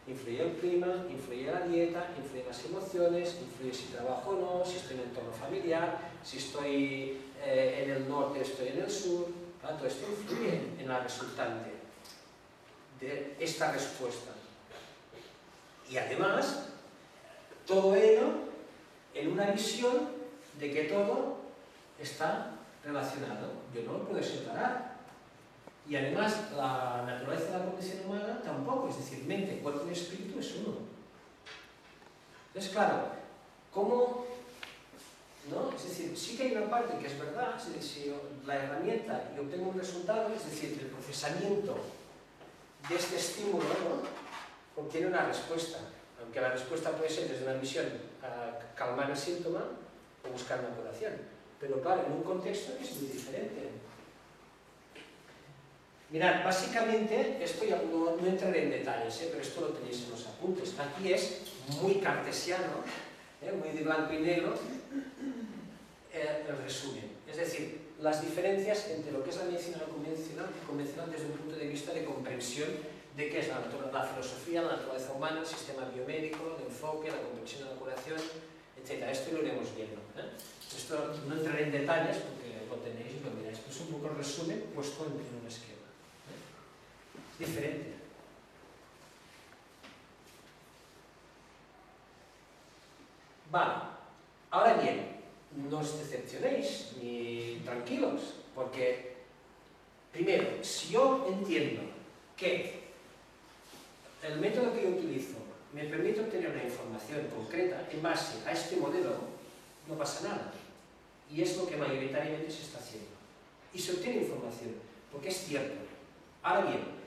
Influye el clima, influye la dieta, influye las emociones, influye si trabajo o no, si estoy en el entorno familiar, si estoy en el norte, estoy en el sur. Todo esto influye en la resultante de esta respuesta. Y además, todo ello en una visión de que todo está relacionado. Yo no lo puedo separar. Y además, la naturaleza de la condición humana tampoco, es decir, mente, cuerpo y espíritu es uno. Entonces, claro, ¿cómo? ¿No? Es decir, sí que hay una parte que es verdad, es decir, si la herramienta y obtengo un resultado, es decir, el procesamiento de este estímulo, ¿no?, obtiene una respuesta, aunque la respuesta puede ser desde una visión a calmar el síntoma o buscar una curación. Pero claro, en un contexto es muy diferente. Mirad, básicamente, esto ya no entraré en detalles, pero esto lo tenéis en los apuntes. Aquí es muy cartesiano, muy de blanco y negro, el resumen. Es decir, las diferencias entre lo que es la medicina convencional desde un punto de vista de comprensión de qué es la filosofía, la naturaleza humana, el sistema biomédico, el enfoque, la comprensión de la curación, etc. Esto lo iremos viendo. Esto no entraré en detalles porque lo tenéis y lo miráis. Esto es un poco el resumen puesto en un esquema. Diferente. Vale, ahora bien, no os decepcionéis ni tranquilos, porque primero, si yo entiendo que el método que yo utilizo me permite obtener una información concreta en base a este modelo, no pasa nada. Y es lo que mayoritariamente se está haciendo. Y se obtiene información, porque es cierto. Ahora bien,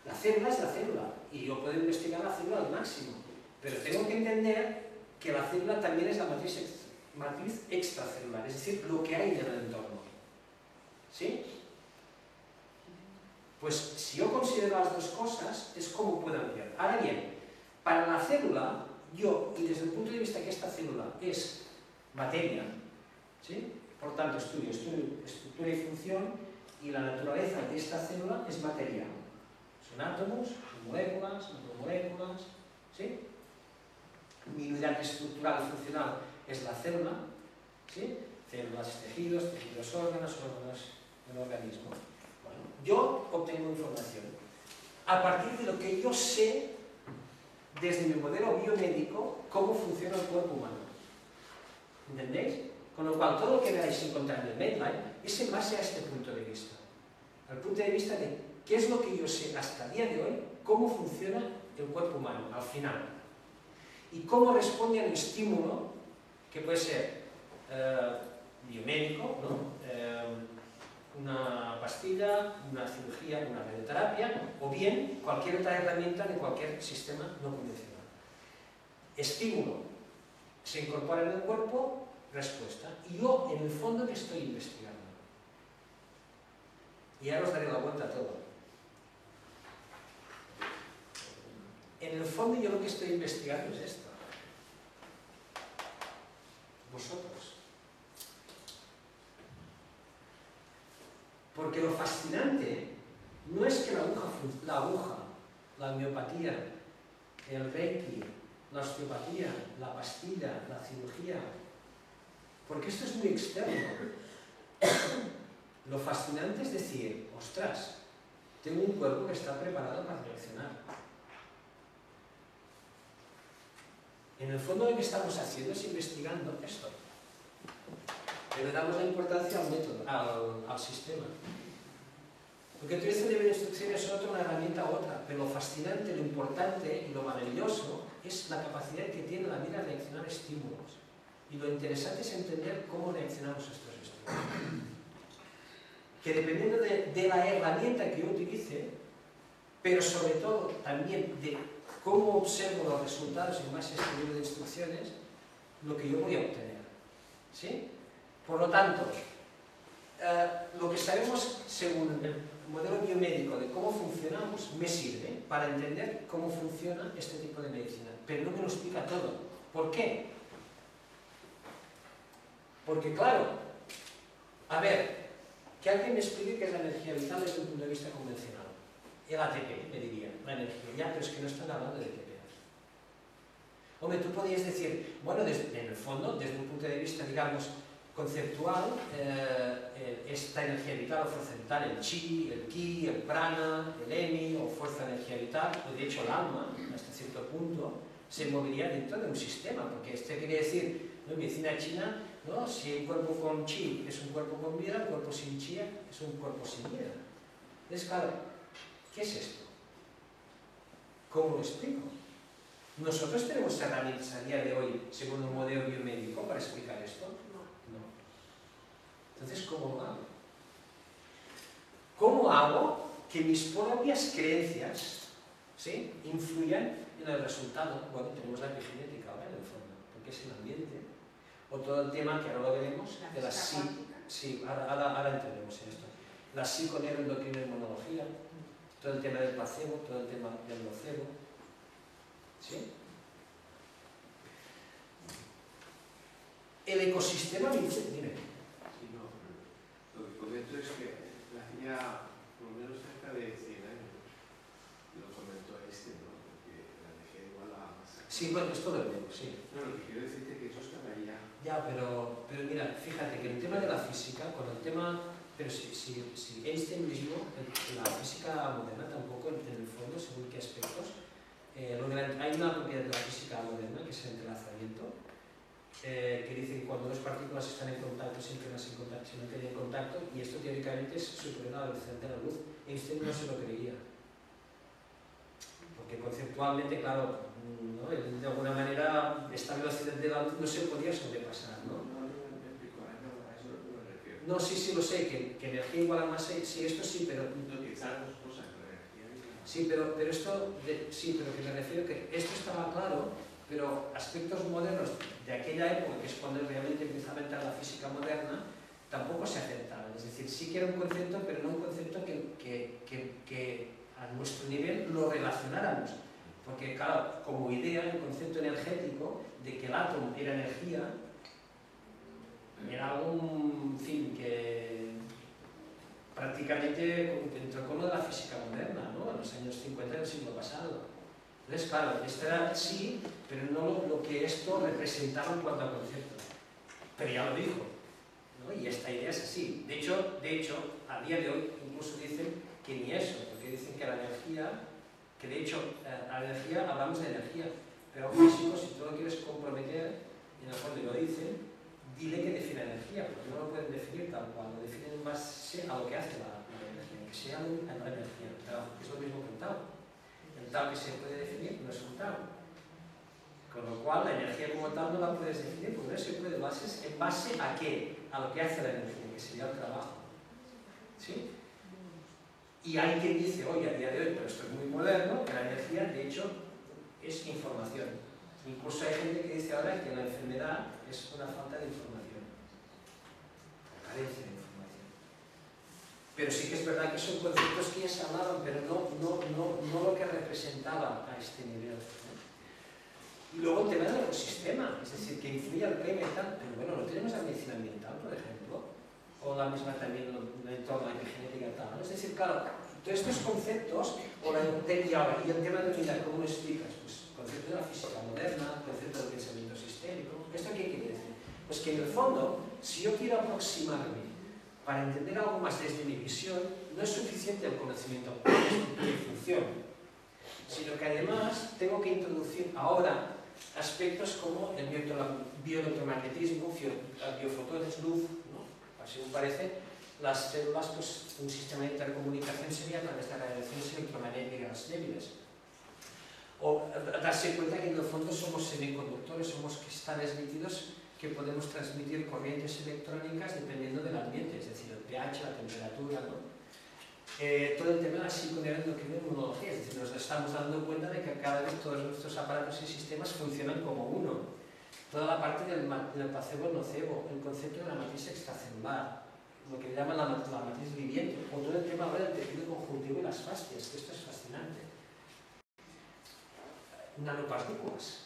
la célula es la célula, y yo puedo investigar la célula al máximo, pero tengo que entender que la célula también es la matriz extracelular, es decir, lo que hay en el entorno. ¿Sí? Pues si yo considero las dos cosas, es como puedo ampliar. Ahora bien, para la célula, yo, y desde el punto de vista que esta célula es materia, ¿sí?, por tanto estudio estructura y función, y la naturaleza de esta célula es material. Son átomos, son moléculas, macromoléculas, ¿sí? Mi unidad estructural y funcional es la célula, ¿sí? Células, tejidos, órganos del organismo. Bueno, yo obtengo información a partir de lo que yo sé desde mi modelo biomédico cómo funciona el cuerpo humano. ¿Entendéis? Con lo cual, todo lo que veáis encontrar en el Medline es en base a este punto de vista. Al punto de vista de qué es lo que yo sé hasta el día de hoy, cómo funciona el cuerpo humano al final. Y cómo responde a un estímulo que puede ser biomédico, ¿no? Una pastilla, una cirugía, una radioterapia, o bien cualquier otra herramienta de cualquier sistema no convencional. Estímulo, se incorpora en el cuerpo, respuesta. Y yo, en el fondo, ¿qué estoy investigando? Y ahora os daré la vuelta a todo. En el fondo, yo lo que estoy investigando es esto. Vosotros. Porque lo fascinante no es que la aguja, la homeopatía, el reiki, la osteopatía, la pastilla, la cirugía, porque esto es muy externo. Lo fascinante es decir, ostras, tengo un cuerpo que está preparado para reaccionar. En el fondo lo que estamos haciendo es investigando esto. Pero le damos la importancia al método, al sistema. Porque utiliza un nivel de instrucción es otra, una herramienta u otra, pero lo fascinante, lo importante y lo maravilloso es la capacidad que tiene la vida de reaccionar a estímulos. Y lo interesante es entender cómo reaccionamos a estos estímulos. Que dependiendo de la herramienta que yo utilice, pero sobre todo también de cómo observo los resultados en base a este nivel de instrucciones, lo que yo voy a obtener. ¿Sí? Por lo tanto, lo que sabemos según el modelo biomédico de cómo funcionamos me sirve para entender cómo funciona este tipo de medicina, pero no me lo explica todo. ¿Por qué? Porque claro, a ver, que alguien me explique qué es la energía vital desde un punto de vista convencional. El ATP, me diría, la energía. Ya, pero es que no están hablando de ATP. Hombre, tú podrías decir, bueno, en el fondo, desde un punto de vista, digamos, conceptual, esta energía vital o fuerza vital, el chi, el ki, el prana, el emi o fuerza energía vital, o de hecho el alma, hasta cierto punto, se movería dentro de un sistema, porque esto quiere decir, ¿no? En medicina china, ¿no? Si un cuerpo con chi es un cuerpo con vida, un cuerpo sin chi es un cuerpo sin vida. Entonces, claro, ¿qué es esto? ¿Cómo lo explico? ¿Nosotros tenemos herramientas a día de hoy, según un modelo biomédico, para explicar esto? Entonces, ¿cómo lo hago? ¿Cómo hago que mis propias creencias, ¿sí?, influyan en el resultado? Bueno, tenemos la epigenética ahora en el fondo, porque es el ambiente. O todo el tema, que ahora lo veremos, de la sí, ahora entraremos en esto. La psiconeuroendocrinoinmunología, todo el tema del placebo, todo el tema del nocebo. ¿Sí? El ecosistema me dice, dime. Lo que comento es que hace ya por lo menos cerca de 100 años lo comentó ¿no? Porque la energía igual a masa. Sí, bueno, esto lo veo, sí. No, lo que quiero decirte es que eso estaba ya. Ya, pero mira, fíjate que el tema de la física, con el tema, pero si Einstein mismo, la física moderna tampoco, en el fondo, según qué aspectos, hay una propiedad de la física moderna que es el entrelazamiento, que dice que cuando dos partículas están en contacto, siempre más en contacto, si no tienen contacto, y esto teóricamente es superior a la velocidad de la luz. Einstein no se lo creía. Porque conceptualmente, claro, ¿no? De alguna manera esta velocidad de la luz no se podía sobrepasar, ¿no? No, sí, lo sé, que energía igual a masa, sí, esto sí, pero... Sí, pero esto, sí, pero que me refiero que esto estaba claro, pero aspectos modernos de aquella época, que es cuando realmente empezaba a entrar la física moderna, tampoco se aceptaban. Es decir, sí que era un concepto, pero no un concepto que a nuestro nivel lo relacionáramos. Porque, claro, como idea, el concepto energético de que el átomo era energía, era algo, en fin, que prácticamente entró con lo de la física moderna, ¿no? En los años 50 del siglo pasado. Entonces, claro, esto era sí, pero no lo que esto representaba en cuanto a concepto. Pero ya lo dijo, ¿no? Y esta idea es así. De hecho, a día de hoy incluso dicen que ni eso, porque dicen que la energía, que de hecho, a la energía hablamos de energía, pero a un físico, si tú lo quieres comprometer, y en el fondo lo dicen, dile que define energía, porque no lo pueden definir tal cual, lo definen en base a lo que hace la energía, que sea la energía, que es lo mismo que un tau. El tau que se puede definir no es un tau. Con lo cual, la energía como tal no la puedes definir, porque no se puede, ¿en base a qué? A lo que hace la energía, que sería el trabajo. ¿Sí? Y hay quien dice, oye, a día de hoy, pero esto es muy moderno, que la energía, de hecho, es información. Incluso hay gente que dice ahora que la enfermedad es una falta de información, carencia de información. Pero sí que es verdad que son conceptos que ya se hablaban, pero no lo que representaba a este nivel, ¿no? Y luego el tema del ecosistema, es decir, que influye al clima y tal, pero bueno, no tenemos la medicina ambiental, por ejemplo, o la misma también en torno a la epigenética y tal, ¿no? Es decir, claro, todos estos conceptos, y el tema de unidad, ¿cómo lo explicas? Pues concepto de la física moderna, concepto del pensamiento sistémico. ¿Esto qué quiere decir? Pues que en el fondo, si yo quiero aproximarme para entender algo más desde mi visión, no es suficiente el conocimiento de función, sino que además tengo que introducir ahora aspectos como el bioelectromagnetismo, biofotones, luz, ¿no? Según parece, las células, pues un sistema de intercomunicación sería a través de radiaciones electromagnéticas débiles. O darse cuenta que en el fondo somos semiconductores, somos cristales líquidos que podemos transmitir corrientes electrónicas dependiendo del ambiente, es decir, el pH, la temperatura, ¿no? Todo el tema de la psiconeuroinmunología, es decir, nos estamos dando cuenta de que cada vez todos nuestros aparatos y sistemas funcionan como uno. Toda la parte del placebo-nocebo, el concepto de la matriz extracelular, lo que llaman la matriz viviente, o todo el tema ahora del tejido conjuntivo y las fascias, que esto es fascinante. Nanopartículas.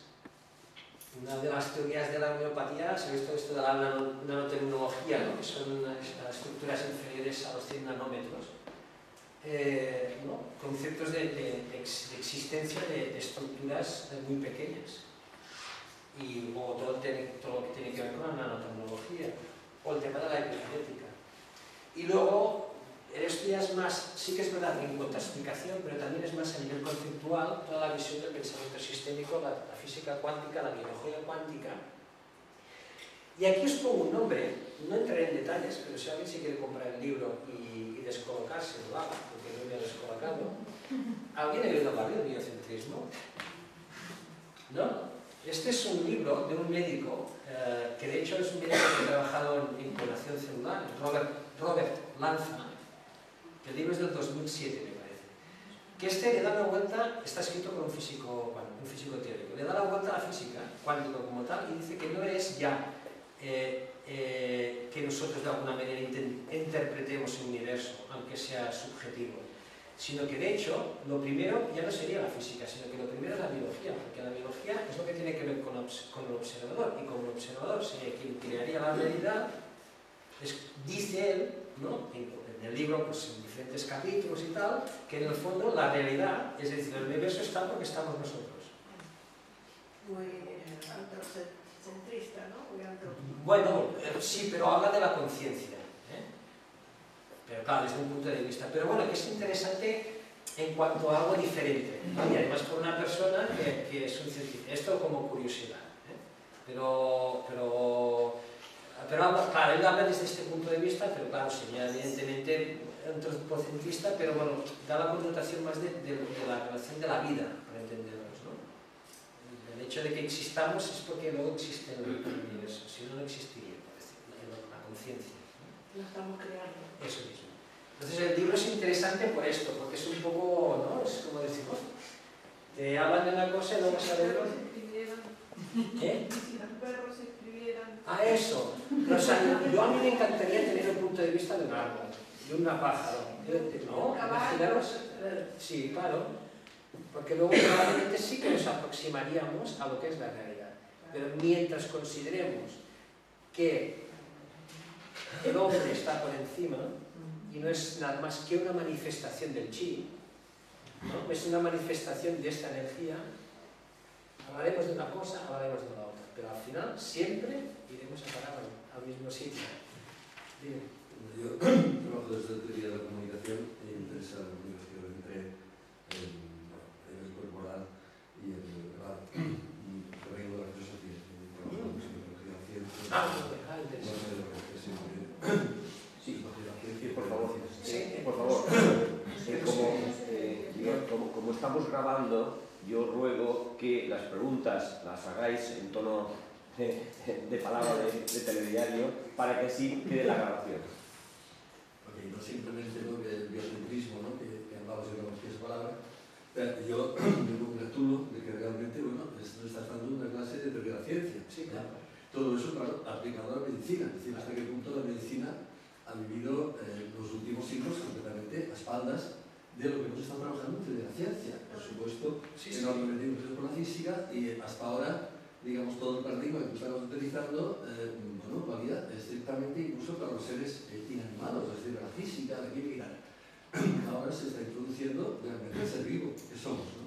Una de las teorías de la homeopatía, se ha visto esto de la nanotecnología, ¿no? Que son estructuras inferiores a los 100 nanómetros. ¿No? Conceptos de existencia de estructuras muy pequeñas. O todo lo que tiene que ver con la nanotecnología. O el tema de la epigenética. Y luego, esto ya es más, sí que es verdad en cuanto a explicación, pero también es más a nivel conceptual, toda la visión del pensamiento sistémico, la física cuántica, la biología cuántica. Y aquí os pongo un nombre, no entraré en detalles, pero si alguien se quiere comprar el libro y descolocarse, lo haga, porque no me he descolocado. ¿Alguien ha oído hablar del biocentrismo? ¿No? Este es un libro de un médico, que de hecho es un médico que ha trabajado en clonación celular, Robert Lanza. El libro es del 2007, me parece. Que este le da la vuelta, está escrito por un físico, bueno, un físico teórico, le da la vuelta a la física cuántica como tal y dice que no es ya que nosotros de alguna manera interpretemos el universo, aunque sea subjetivo, sino que de hecho lo primero ya no sería la física, sino que lo primero es la biología, porque la biología es lo que tiene que ver con el observador, y como el observador sería quien crearía la realidad, dice él, ¿no? En el libro, pues en diferentes capítulos y tal, que en el fondo la realidad, es decir, el universo está porque estamos nosotros. Muy antrocentrista, ¿no? Muy Bueno, sí, pero habla de la conciencia. Pero claro, desde un punto de vista. Pero bueno, que es interesante en cuanto a algo diferente, ¿no? Y además por una persona que es un científico. Esto como curiosidad. Pero claro, él habla desde este punto de vista, pero claro, sería evidentemente antropocentrista, pero bueno, da la connotación más de la relación de la vida, para entendernos, ¿no? El hecho de que existamos es porque luego existe el universo, si no, no existiría, por decirlo, la conciencia. Lo estamos creando. Eso mismo. Entonces el libro es interesante por esto, porque es un poco, ¿no? Es como decimos, te hablan de una cosa y luego saberlo. ¿Eh? Si los perros escribieran. Ah, eso. O sea, yo a mí me encantaría tener el punto de vista de un árbol, de una pájaro. ¿No? Imaginaros. Sí, claro. Porque luego probablemente sí que nos aproximaríamos a lo que es la realidad. Pero mientras consideremos que el hombre está por encima y no es nada más que una manifestación del chi, ¿no? Es una manifestación de esta energía, hablaremos de una cosa, hablaremos de la otra, pero al final siempre iremos a parar al mismo sitio. Dime. Yo trabajo desde la teoría de la comunicación y me interesa la comunicación entre el corporal y el verbal. Vengo de la filosofía, trabajo en psicología, ciencia. Sí, por favor. Por favor. Como estamos grabando, yo ruego que las preguntas las hagáis en tono de palabra de telediario para que así quede la grabación. Okay, no simplemente lo que el biocentrismo, ¿no? que hablabas de esa palabra, yo me congratulo de que realmente, bueno, nos estás dando una clase de teoría de la ciencia. Sí, claro. Todo eso, claro, aplicado a la medicina, es decir, hasta qué punto la medicina ha vivido los últimos siglos completamente a espaldas de lo que hemos estado trabajando en la ciencia. Por supuesto, enormemente influidos por la física y hasta ahora, digamos, todo el paradigma que estamos utilizando, bueno, valía estrictamente incluso para los seres inanimados, es decir, la física, la química. Ahora se está introduciendo realmente el ser vivo que somos, ¿no?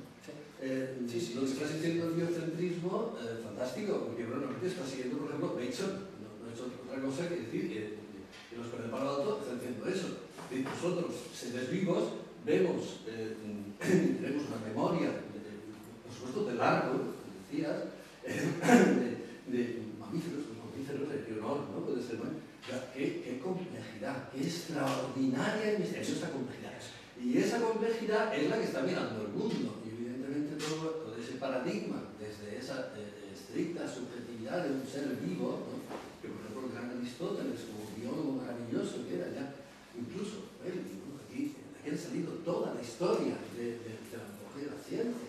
Lo que está diciendo el biocentrismo, fantástico, porque bueno, normalmente está siguiendo, por ejemplo, Nature, no es otra cosa que decir que los con el palo alto están diciendo eso. Y nosotros, seres vivos, vemos, tenemos una memoria, por supuesto, de largo, decías, de mamíferos, los mamíferos, qué honor, ¿no? Puede ser, ¿no? O sea, qué complejidad, qué extraordinaria y misteriosa complejidad. Y esa complejidad es la que está mirando el mundo. Y evidentemente todo ese paradigma, desde esa estricta subjetividad de un ser vivo, ¿no? Que por ejemplo el gran Aristóteles, como biólogo maravilloso que era ya, incluso él, ¿no? Aquí han salido toda la historia de la antropología de la ciencia.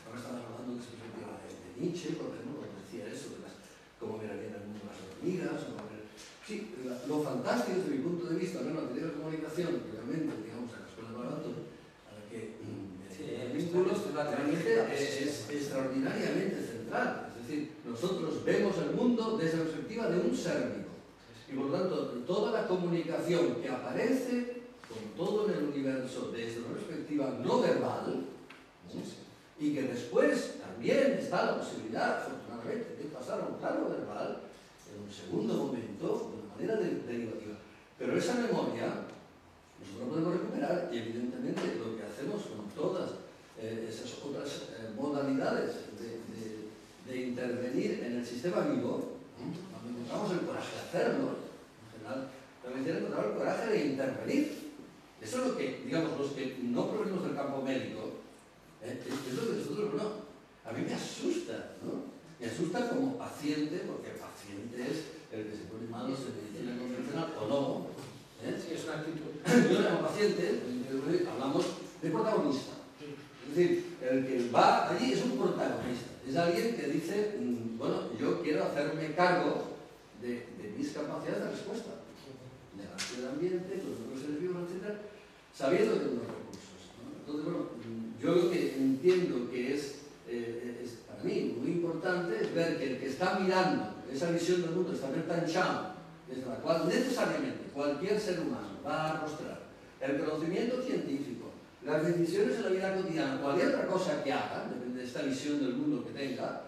Ahora estamos hablando de esa perspectiva de Nietzsche, por ejemplo, cuando decía eso, de cómo mirarían el mundo las hormigas. Sí, lo fantástico desde mi punto de vista, al menos la teoría de la comunicación, realmente, digamos, a la escuela de Barato, a la que el vínculo realmente es extraordinariamente central. Es decir, nosotros vemos el mundo desde la perspectiva de un ser vivo. Y por lo tanto, toda la comunicación que aparece con todo en el universo desde una perspectiva no verbal, ¿no? Y que después también está la posibilidad, afortunadamente, de pasar a un plano verbal en un segundo momento, de una manera derivativa. Pero esa memoria nosotros podemos recuperar y evidentemente lo que hacemos con todas esas otras modalidades de intervenir en el sistema vivo, cuando encontramos el coraje de hacerlo, en general, también tiene que encontrar el coraje de intervenir. Eso es lo que, digamos, los que no provenimos del campo médico, es lo que nosotros, bueno, a mí me asusta, ¿no? Me asusta como paciente, porque el paciente es el que se pone malo en medicina convencional o no. Sí, es una actitud. Yo como paciente, hablamos de protagonista. Es decir, el que va allí es un protagonista. Es alguien que dice, bueno, yo quiero hacerme cargo de mis capacidades de respuesta. Delante del ambiente, con los seres vivos, etc. Sabiendo que tengo los recursos, ¿no? Entonces, bueno, yo lo que entiendo que es para mí muy importante es ver que el que está mirando esa visión del mundo, esta Weltanschauung, desde la cual necesariamente cualquier ser humano va a arrostrar el conocimiento científico, las decisiones en la vida cotidiana, cualquier otra cosa que haga, depende de esta visión del mundo que tenga,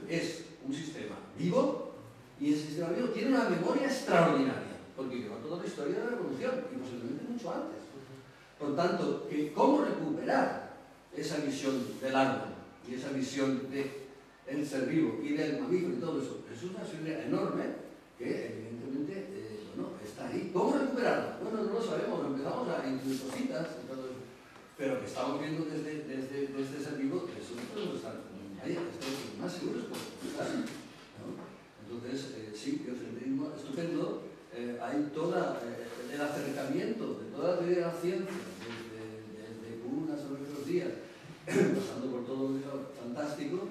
es un sistema vivo, y ese sistema vivo tiene una memoria extraordinaria, porque lleva toda la historia de la revolución, y posiblemente mucho antes. Por tanto, ¿cómo recuperar esa visión del árbol y esa visión del ser vivo y del mamífero y todo eso? Es una posibilidad enorme que evidentemente bueno, está ahí. ¿Cómo recuperarla? Bueno, no lo sabemos, empezamos a incluir cositas y todo eso, pero que estamos viendo desde ser vivo, eso no podemos estar más seguros que estar, ¿no? Entonces, sí, biocentrismo estupendo. Hay todo el acercamiento de toda la teoría de la ciencia, desde Kuhn hasta los otros días, pasando por todo eso fantástico,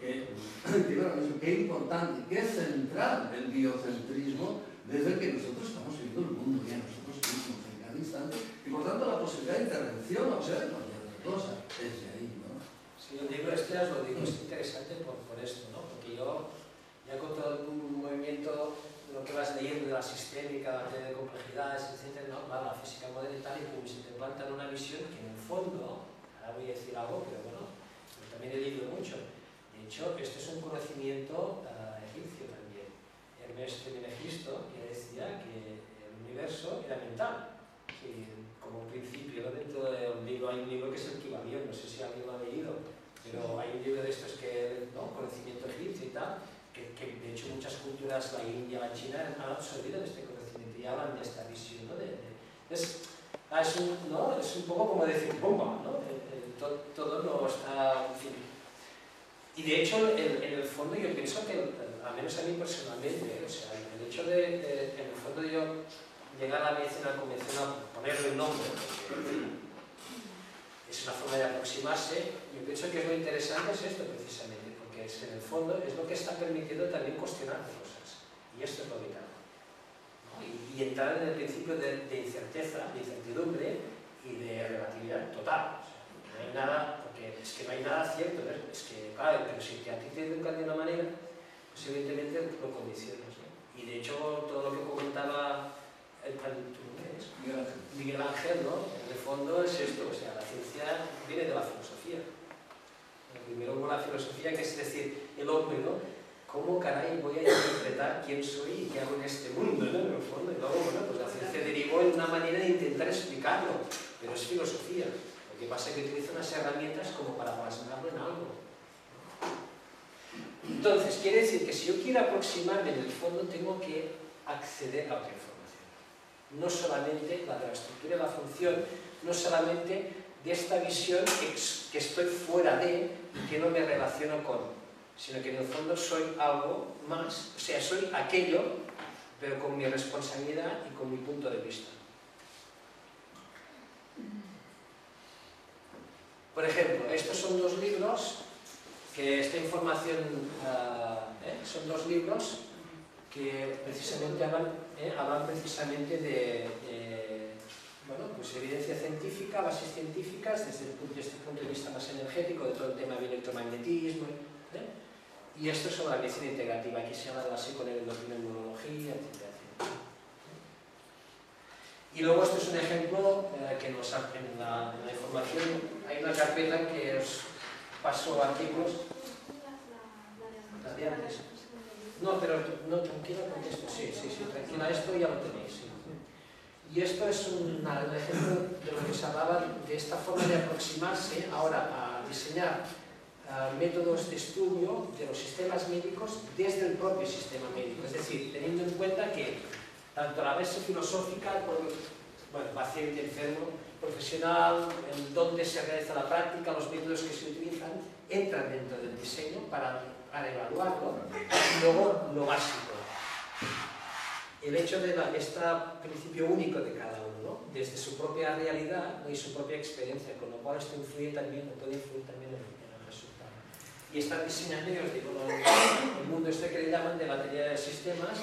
pero qué importante, qué central el biocentrismo desde el que nosotros estamos viviendo el mundo ya nosotros mismos en cada instante, y por tanto la posibilidad de intervención, o sea, de cualquier otra cosa, desde ahí, ¿no? Sí, el libro este os lo digo, es interesante por esto, ¿no? Porque yo, ya con todo un movimiento, lo que vas leyendo de la sistémica, la teoría de complejidades, etc., ¿no? Claro, la física moderna y tal, y como se te planta en una visión que en el fondo, ahora voy a decir algo, pero bueno, también he leído mucho. De hecho, esto es un conocimiento egipcio también. Hermes Trismegisto ya decía que el universo era mental, que como principio, ¿no? Dentro del libro hay un libro que es el Kybalión, no sé si alguien lo ha leído, pero hay un libro de estos que, ¿no? Conocimiento egipcio y tal, que de hecho muchas culturas, la India, la China, han absorbido este conocimiento y hablan de esta visión, ¿no? Es un poco como decir bomba, ¿no? Todo no está, en fin. Y de hecho, en el fondo yo pienso que, al menos a mí personalmente, o sea, el hecho de en el fondo yo llegar a la medicina convencional, ponerle un nombre, porque es una forma de aproximarse, yo pienso que es lo interesante es esto precisamente, porque es, en el fondo es lo que está permitiendo también cuestionar cosas, y esto es lo vital, ¿no? Y entrar en el principio de incerteza, de incertidumbre y de relatividad total. O sea, no hay nada, porque es que no hay nada cierto, ¿no? Es que, claro, pero si a ti te educan de una manera, pues evidentemente lo condicionas, ¿no? Y de hecho, todo lo que comentaba Miguel Ángel, ¿no? En el fondo es esto, o sea, la ciencia viene de la filosofía. Primero hubo la filosofía, que es decir, el hombre, ¿no? ¿Cómo caray voy a interpretar quién soy y qué hago en este mundo, ¿no? En el fondo, y luego, bueno, pues la ciencia derivó en una manera de intentar explicarlo, pero es filosofía. Lo que pasa es que utiliza unas herramientas como para plasmarlo en algo. Entonces, quiere decir que si yo quiero aproximarme, en el fondo tengo que acceder a otra información. No solamente la de la estructura y la función, no solamente de esta visión que estoy fuera de y que no me relaciono con, sino que en el fondo soy algo más, o sea, soy aquello, pero con mi responsabilidad y con mi punto de vista. Por ejemplo, estos son dos libros, que esta información son dos libros que precisamente hablan precisamente de bueno, pues evidencia científica, bases científicas, desde este punto de vista más energético, de todo el tema del electromagnetismo, y esto es sobre la medicina integrativa, aquí se habla de la psiconeuroinmunología, etc. Y luego esto es un ejemplo que en la información hay una carpeta que os paso artículos. La de antes. No, pero no, tranquila, porque esto, sí, tranquila, esto ya lo tenéis. Sí. Y esto es un ejemplo de lo que se hablaba, de esta forma de aproximarse ahora a diseñar métodos de estudio de los sistemas médicos desde el propio sistema médico. Es decir, teniendo en cuenta que tanto la base filosófica, bueno, paciente, enfermo, profesional, en dónde se realiza la práctica, los métodos que se utilizan, entran dentro del diseño para evaluarlo, y luego lo básico. El hecho de este principio único de cada uno, ¿no? Desde su propia realidad y su propia experiencia, con lo cual esto influye también, o puede influir también en el resultado. Y están diseñando, yo os digo, el mundo este que le llaman de la teoría de sistemas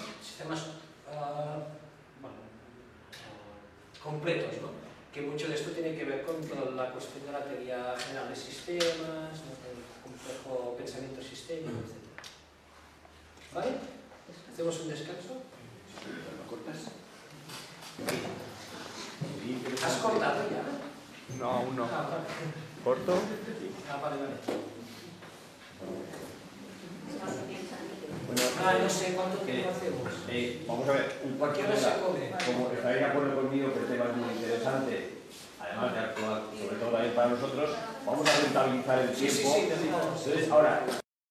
completos, ¿no? Que mucho de esto tiene que ver con toda la cuestión de la teoría general de sistemas, ¿no? El complejo pensamiento sistémico, etc. ¿Vale? ¿Hacemos un descanso? ¿Cortas? ¿Has cortado ya? No, aún no. Ah, vale. ¿Corto? Vale. Bueno, no sé cuánto tiempo hacemos. Vamos a ver, ¿Por qué no se come? como estaréis de acuerdo conmigo que el tema es muy interesante, además de actual, sobre todo también para nosotros, vamos a rentabilizar el tiempo. Sí, Entonces, ahora,